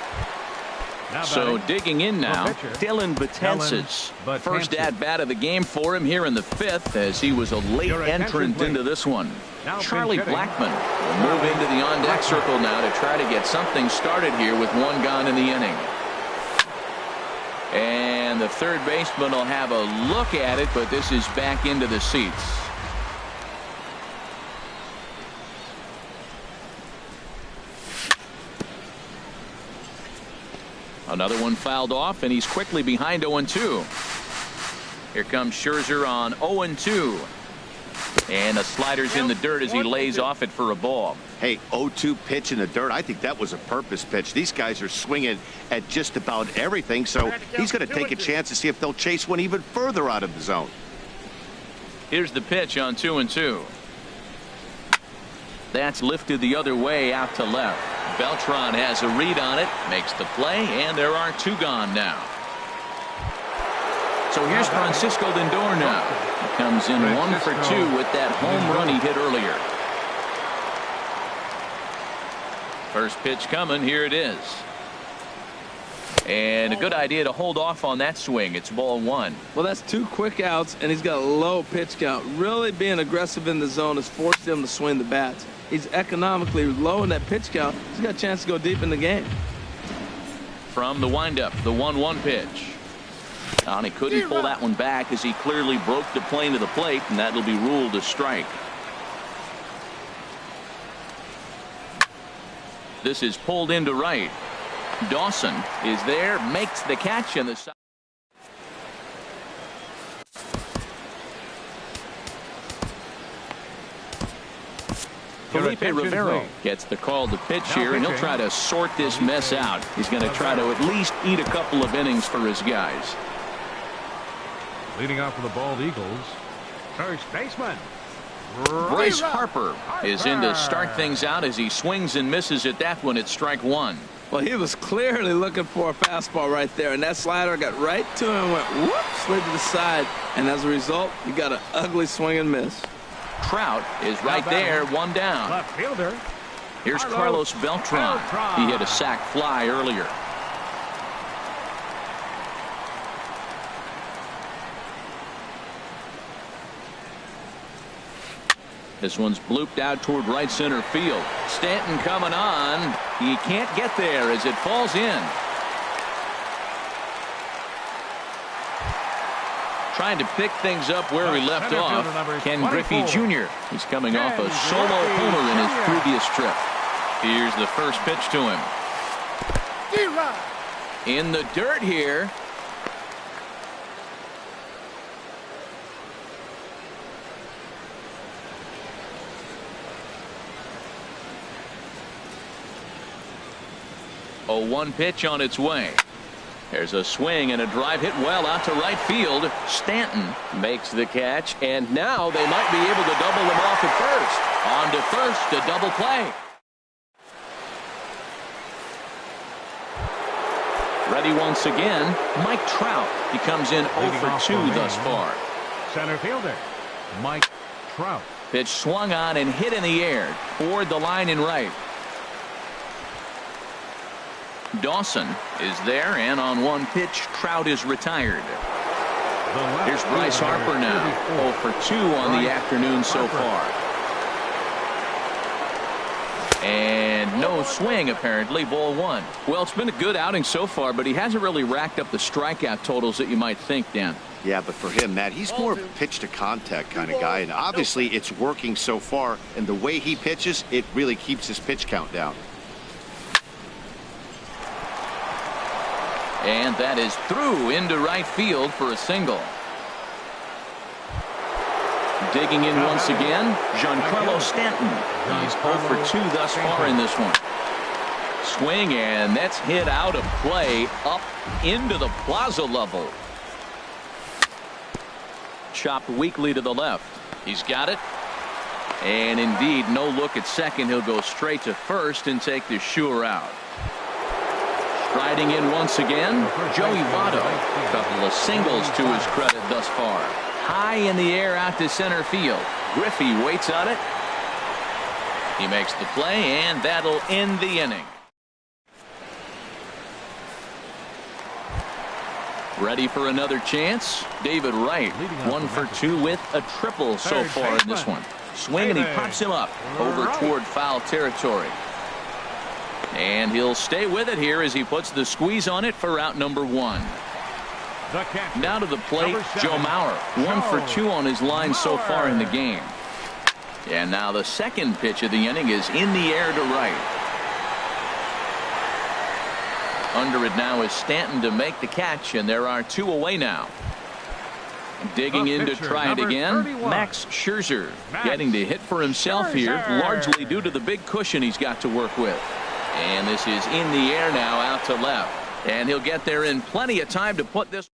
So digging in now, Dylan Betances. First at-bat of the game for him here in the 5th as he was a late entrant into this one. Charlie Blackmon will move into the on-deck circle now to try to get something started here with 1 gone in the inning. And the third baseman will have a look at it, but this is back into the seats. Another one fouled off, and he's quickly behind 0-2. Here comes Scherzer on 0-2. And the slider's in the dirt as he lays off it for a ball. Hey, 0-2 pitch in the dirt. I think that was a purpose pitch. These guys are swinging at just about everything, so he's going to take a chance to see if they'll chase one even further out of the zone. Here's the pitch on 2-2. That's lifted the other way out to left. Beltran has a read on it, makes the play, and there are 2 gone now. So here's Francisco Lindor now. He comes in 1 for 2 with that home run he hit earlier. First pitch coming. Here it is. And a good idea to hold off on that swing. It's ball 1. Well, that's 2 quick outs, and he's got a low pitch count. Really being aggressive in the zone has forced him to swing the bats. He's economically low in that pitch count. He's got a chance to go deep in the game. From the windup, the 1-1 pitch. And he couldn't pull that one back as he clearly broke the plane to the plate, and that'll be ruled a strike. This is pulled into right. Dawson is there, makes the catch, and the Felipe Rivero gets the call to pitch here, and he'll try to sort this mess out. He's going to try to at least eat a couple of innings for his guys. Leading off for the Bald Eagles, first baseman Bryce Harper is in to start things out as he swings and misses at that one at strike 1. Well, he was clearly looking for a fastball right there, and that slider got right to him and went whoop, slid to the side, and as a result, you got an ugly swing and miss. Trout is right there, 1 down. left fielder. Here's Carlos Beltran. He hit a sac fly earlier. This one's blooped out toward right center field. Stanton coming on. He can't get there as it falls in. Trying to pick things up where he left off. Ken Griffey Jr. He's coming off a solo homer in his previous trip. Here's the first pitch to him. In the dirt here. A 1 pitch on its way. There's a swing and a drive hit well out to right field. Stanton makes the catch, and now they might be able to double them off at first. On to first, a double play. Ready once again, Mike Trout. He comes in 0 for 2 thus far. Center fielder Mike Trout. Pitch swung on and hit in the air toward the line in right. Dawson is there, and on 1 pitch, Trout is retired. Here's Bryce Harper now, 0 for 2 on the afternoon so far. And no swing, apparently, ball 1. Well, it's been a good outing so far, but he hasn't really racked up the strikeout totals that you might think, Dan. Yeah, but for him, Matt, he's more of a pitch to contact kind of guy, and obviously it's working so far, and the way he pitches, it really keeps his pitch count down. And that is through into right field for a single. Digging in once again, Giancarlo Stanton. He's 0 for 2 thus far in this one. Swing, and that's hit out of play up into the plaza level. Chopped weakly to the left. He's got it. And indeed, no look at second. He'll go straight to first and take the sure out. Riding in once again, Joey Votto. A couple of singles to his credit thus far. High in the air out to center field. Griffey waits on it. He makes the play, and that'll end the inning. Ready for another chance? David Wright, 1 for 2 with a triple so far in this one. Swing, and he pops him up over toward foul territory. And he'll stay with it here as he puts the squeeze on it for out number 1. Now to the plate, Joe Mauer. 1 for 2 on his line so far in the game. And now the second pitch of the inning is in the air to right. Under it now is Stanton to make the catch, and there are 2 away now. Digging in to try it again, Max Scherzer getting to hit for himself here, largely due to the big cushion he's got to work with. And this is in the air now out to left. And he'll get there in plenty of time to put this.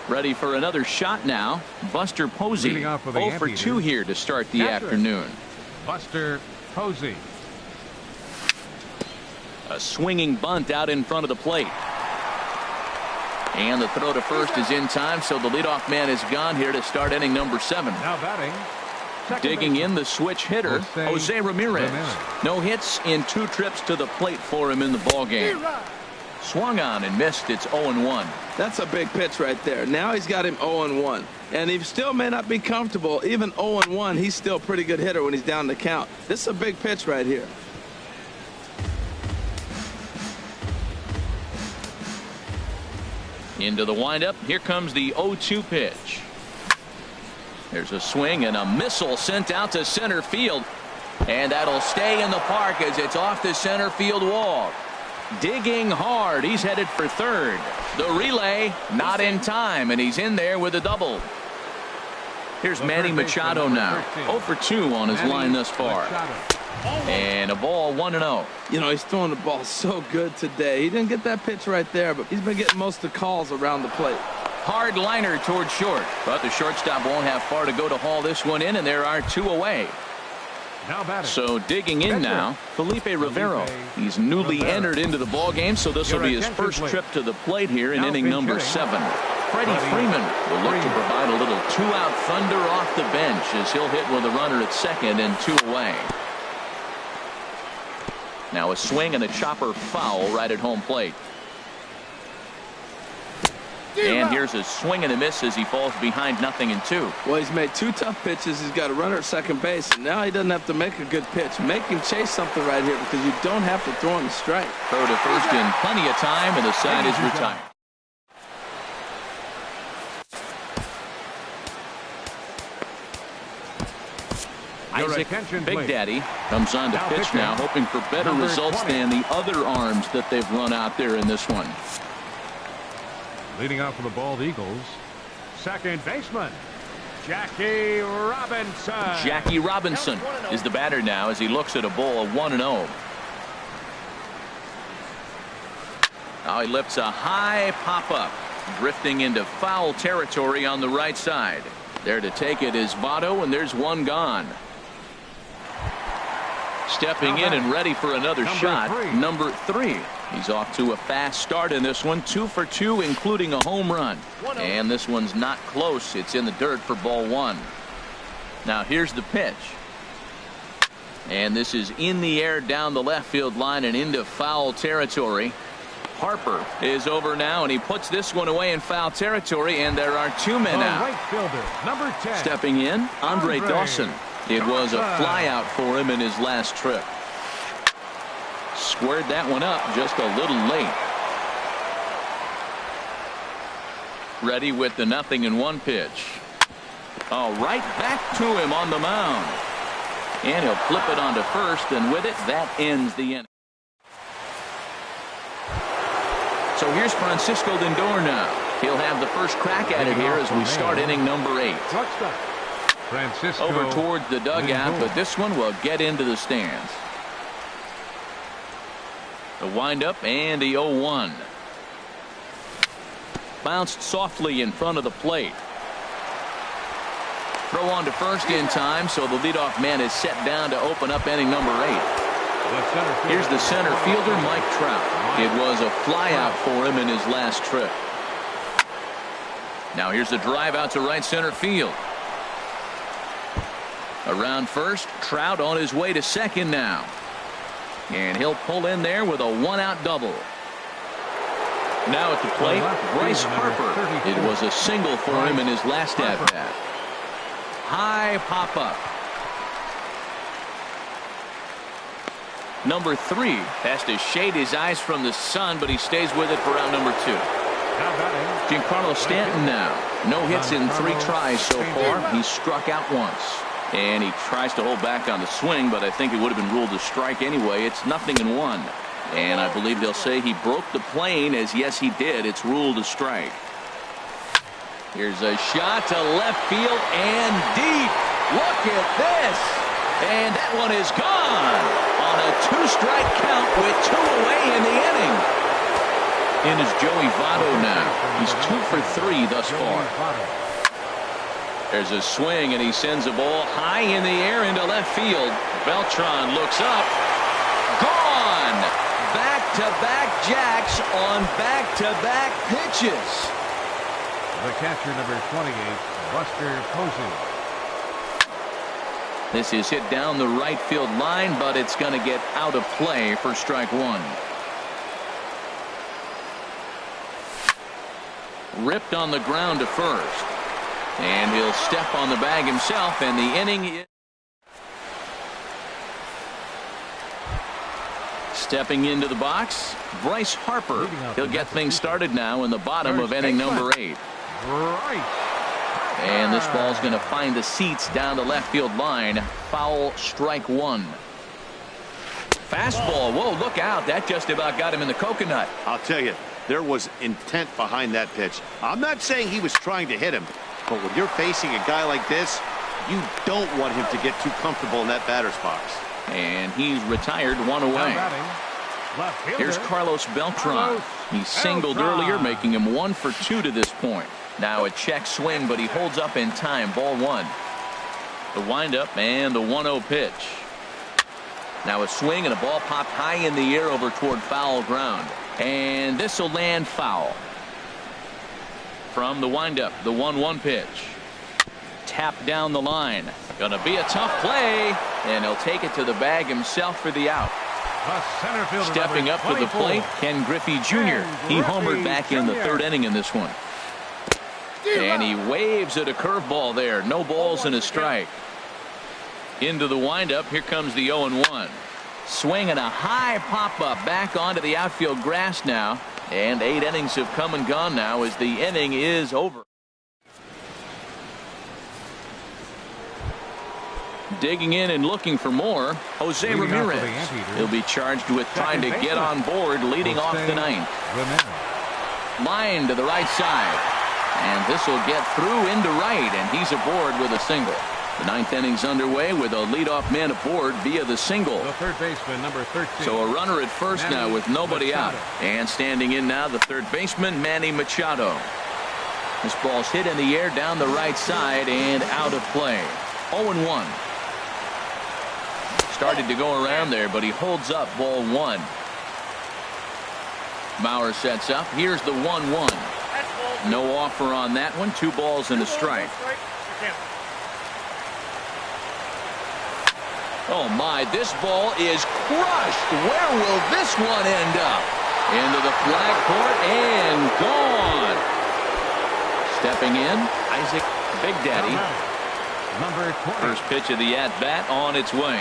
Ready for another shot now. Buster Posey. Leading off for the 0 for 2 Anteaters. here to start the Catcher. afternoon. Buster Posey. A swinging bunt out in front of the plate. And the throw to first is in time, so the leadoff man is gone here to start inning number 7. Now batting. Second Digging baseman. in the switch hitter, Jose Ramirez. No hits in 2 trips to the plate for him in the ballgame. Swung on and missed. It's 0-1. That's a big pitch right there. Now he's got him 0-1. And he still may not be comfortable. Even 0-1, he's still a pretty good hitter when he's down the count. This is a big pitch right here. Into the windup. Here comes the 0-2 pitch. There's a swing and a missile sent out to center field. And that'll stay in the park as it's off the center field wall. Digging hard. He's headed for third. The relay not in time, and he's in there with a double. Here's Manny Machado now. 0 for 2 on his line thus far. And a ball 1-0. You know, he's throwing the ball so good today. He didn't get that pitch right there, but he's been getting most of the calls around the plate. Hard liner towards short, but the shortstop won't have far to go to haul this one in, and there are 2 away. Now batting. So digging in now, Felipe Rivero. He's newly entered into the ball game, so this will be his first trip to the plate here in inning number 7. Freddie Freeman will look to provide a little 2-out thunder off the bench as he'll hit with a runner at second and 2 away. Now a swing and a chopper foul right at home plate. And here's a swing and a miss as he falls behind 0-2. Well, he's made 2 tough pitches. He's got a runner at second base, and now he doesn't have to make a good pitch. Make him chase something right here because you don't have to throw him a strike. Throw to first in plenty of time, and the side is retired. Isaac Big Daddy comes on to pitch now, hoping for better results than the other arms that they've run out there in this one. Leading off for the Bald Eagles, second baseman, Jackie Robinson. Jackie Robinson is the batter now as he looks at a ball 1-0. Now he lifts a high pop-up, drifting into foul territory on the right side. There to take it is Votto, and there's one gone. Stepping in and ready for another shot, number 3. He's off to a fast start in this one, 2 for 2, including a home run. And this one's not close. It's in the dirt for ball 1. Now here's the pitch. And this is in the air down the left field line and into foul territory. Harper is over now, and he puts this one away in foul territory, and there are 2 men out. Right fielder, number 10. Stepping in, Andre Dawson. It was a fly out for him in his last trip. Squared that one up just a little late. Ready with the 0-1 pitch. Oh, right back to him on the mound. And he'll flip it onto first, and with it, that ends the inning. So here's Francisco Lindor now. He'll have the first crack at it here as we start inning number 8. Francisco over towards the dugout, but this one will get into the stands. The windup and the 0-1. Bounced softly in front of the plate. Throw on to first in time, so the leadoff man is set down to open up inning number 8. Here's the center fielder, Mike Trout. It was a flyout for him in his last trip. Now here's the drive out to right center field. Around first, Trout on his way to second now. And he'll pull in there with a 1-out double. Now at the plate, Bryce Harper. It was a single for him in his last at-bat. High pop-up. Number 3 has to shade his eyes from the sun, but he stays with it for out number 2. Giancarlo Stanton now. No hits in 3 tries so far. He's struck out once. And he tries to hold back on the swing, but I think it would have been ruled a strike anyway. It's 0-1. And I believe they'll say he broke the plane, as yes he did. It's ruled a strike. Here's a shot to left field and deep. Look at this. And that one is gone on a 2-strike count with 2 away in the inning. in is Joey Votto now. He's 2 for 3 thus far. There's a swing, and he sends a ball high in the air into left field. Beltran looks up. Gone! Back-to-back jacks on back-to-back pitches. The catcher, number 28, Buster Posey. This is hit down the right field line, but it's going to get out of play for strike one. Ripped on the ground to first. And he'll step on the bag himself, and the inning is... Stepping into the box, Bryce Harper. He'll get things started now in the bottom of inning number 8. And this ball's going to find the seats down the left field line. Foul, strike one. Fastball. Whoa, look out. That just about got him in the coconut. I'll tell you, there was intent behind that pitch. I'm not saying he was trying to hit him, but when you're facing a guy like this, you don't want him to get too comfortable in that batter's box. And he's retired, one away. Here's Carlos Beltran. He singled earlier, making him 1 for 2 to this point. Now a check swing, but he holds up in time. Ball one. The windup and the 1-0 pitch. Now a swing and a ball popped high in the air over toward foul ground. And this will land foul. From the windup, the 1-1 pitch. Tap down the line. Gonna be a tough play, and he'll take it to the bag himself for the out. Stepping up to the plate, Ken Griffey Jr. He homered back in the 3rd inning in this one. And he waves at a curveball there. No balls and a strike. Into the windup. Here comes the 0-1. Swing and a high pop-up back onto the outfield grass now. And 8 innings have come and gone now as the inning is over. Digging in and looking for more, Jose Ramirez. He'll be charged with trying to get on board leading off the 9th. Line to the right side. And this will get through into right, and he's aboard with a single. The 9th inning's underway with a leadoff man aboard via the single. The third baseman, number 13. So a runner at first now with nobody out. And standing in now, the third baseman, Manny Machado. This ball's hit in the air down the right side and out of play. 0-1. Started to go around there, but he holds up ball one. Bauer sets up. Here's the 1-1. No offer on that one. 2 balls and a strike. Oh my, this ball is crushed. Where will this one end up? Into the flag court and gone. Stepping in, Isaac Big Daddy. First pitch of the at-bat on its way.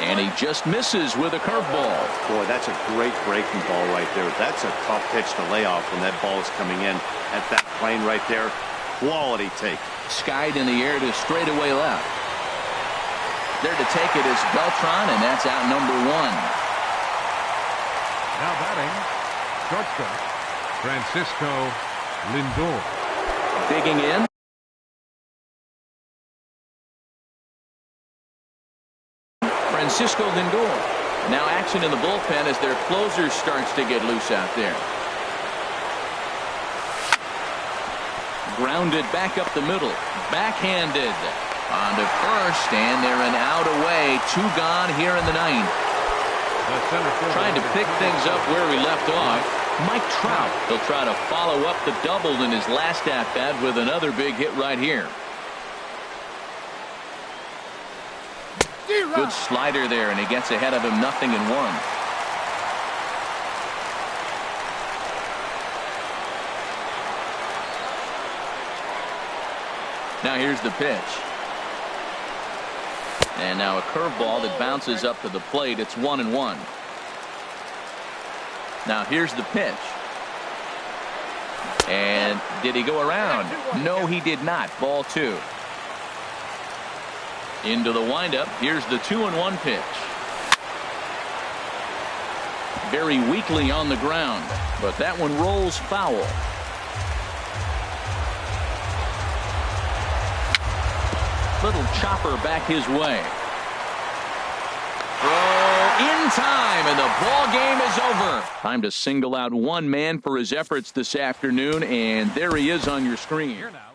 And he just misses with a curveball. Boy, that's a great breaking ball right there. That's a tough pitch to lay off when that ball is coming in at that plane right there. Quality take. Skied in the air to straightaway left. There to take it is Beltran, and that's out number 1. Now batting, shortstop, Francisco Lindor. Digging in. Francisco Lindor. Now action in the bullpen as their closer starts to get loose out there. Grounded back up the middle. Backhanded. On to first, and they're an out away. 2 gone here in the 9th. Trying to pick things up where we left off. Mike Trout. He'll try to follow up the double in his last at-bat with another big hit right here. Good slider there, and he gets ahead of him 0-1. Now here's the pitch. And now a curveball that bounces up to the plate. It's 1-1. Now here's the pitch. And did he go around? No, he did not. Ball 2. Into the windup. Here's the 2-1 pitch. Very weakly on the ground, but that one rolls foul. Little chopper back his way. Throw in time, and the ball game is over. Time to single out one man for his efforts this afternoon, and there he is on your screen. Here now.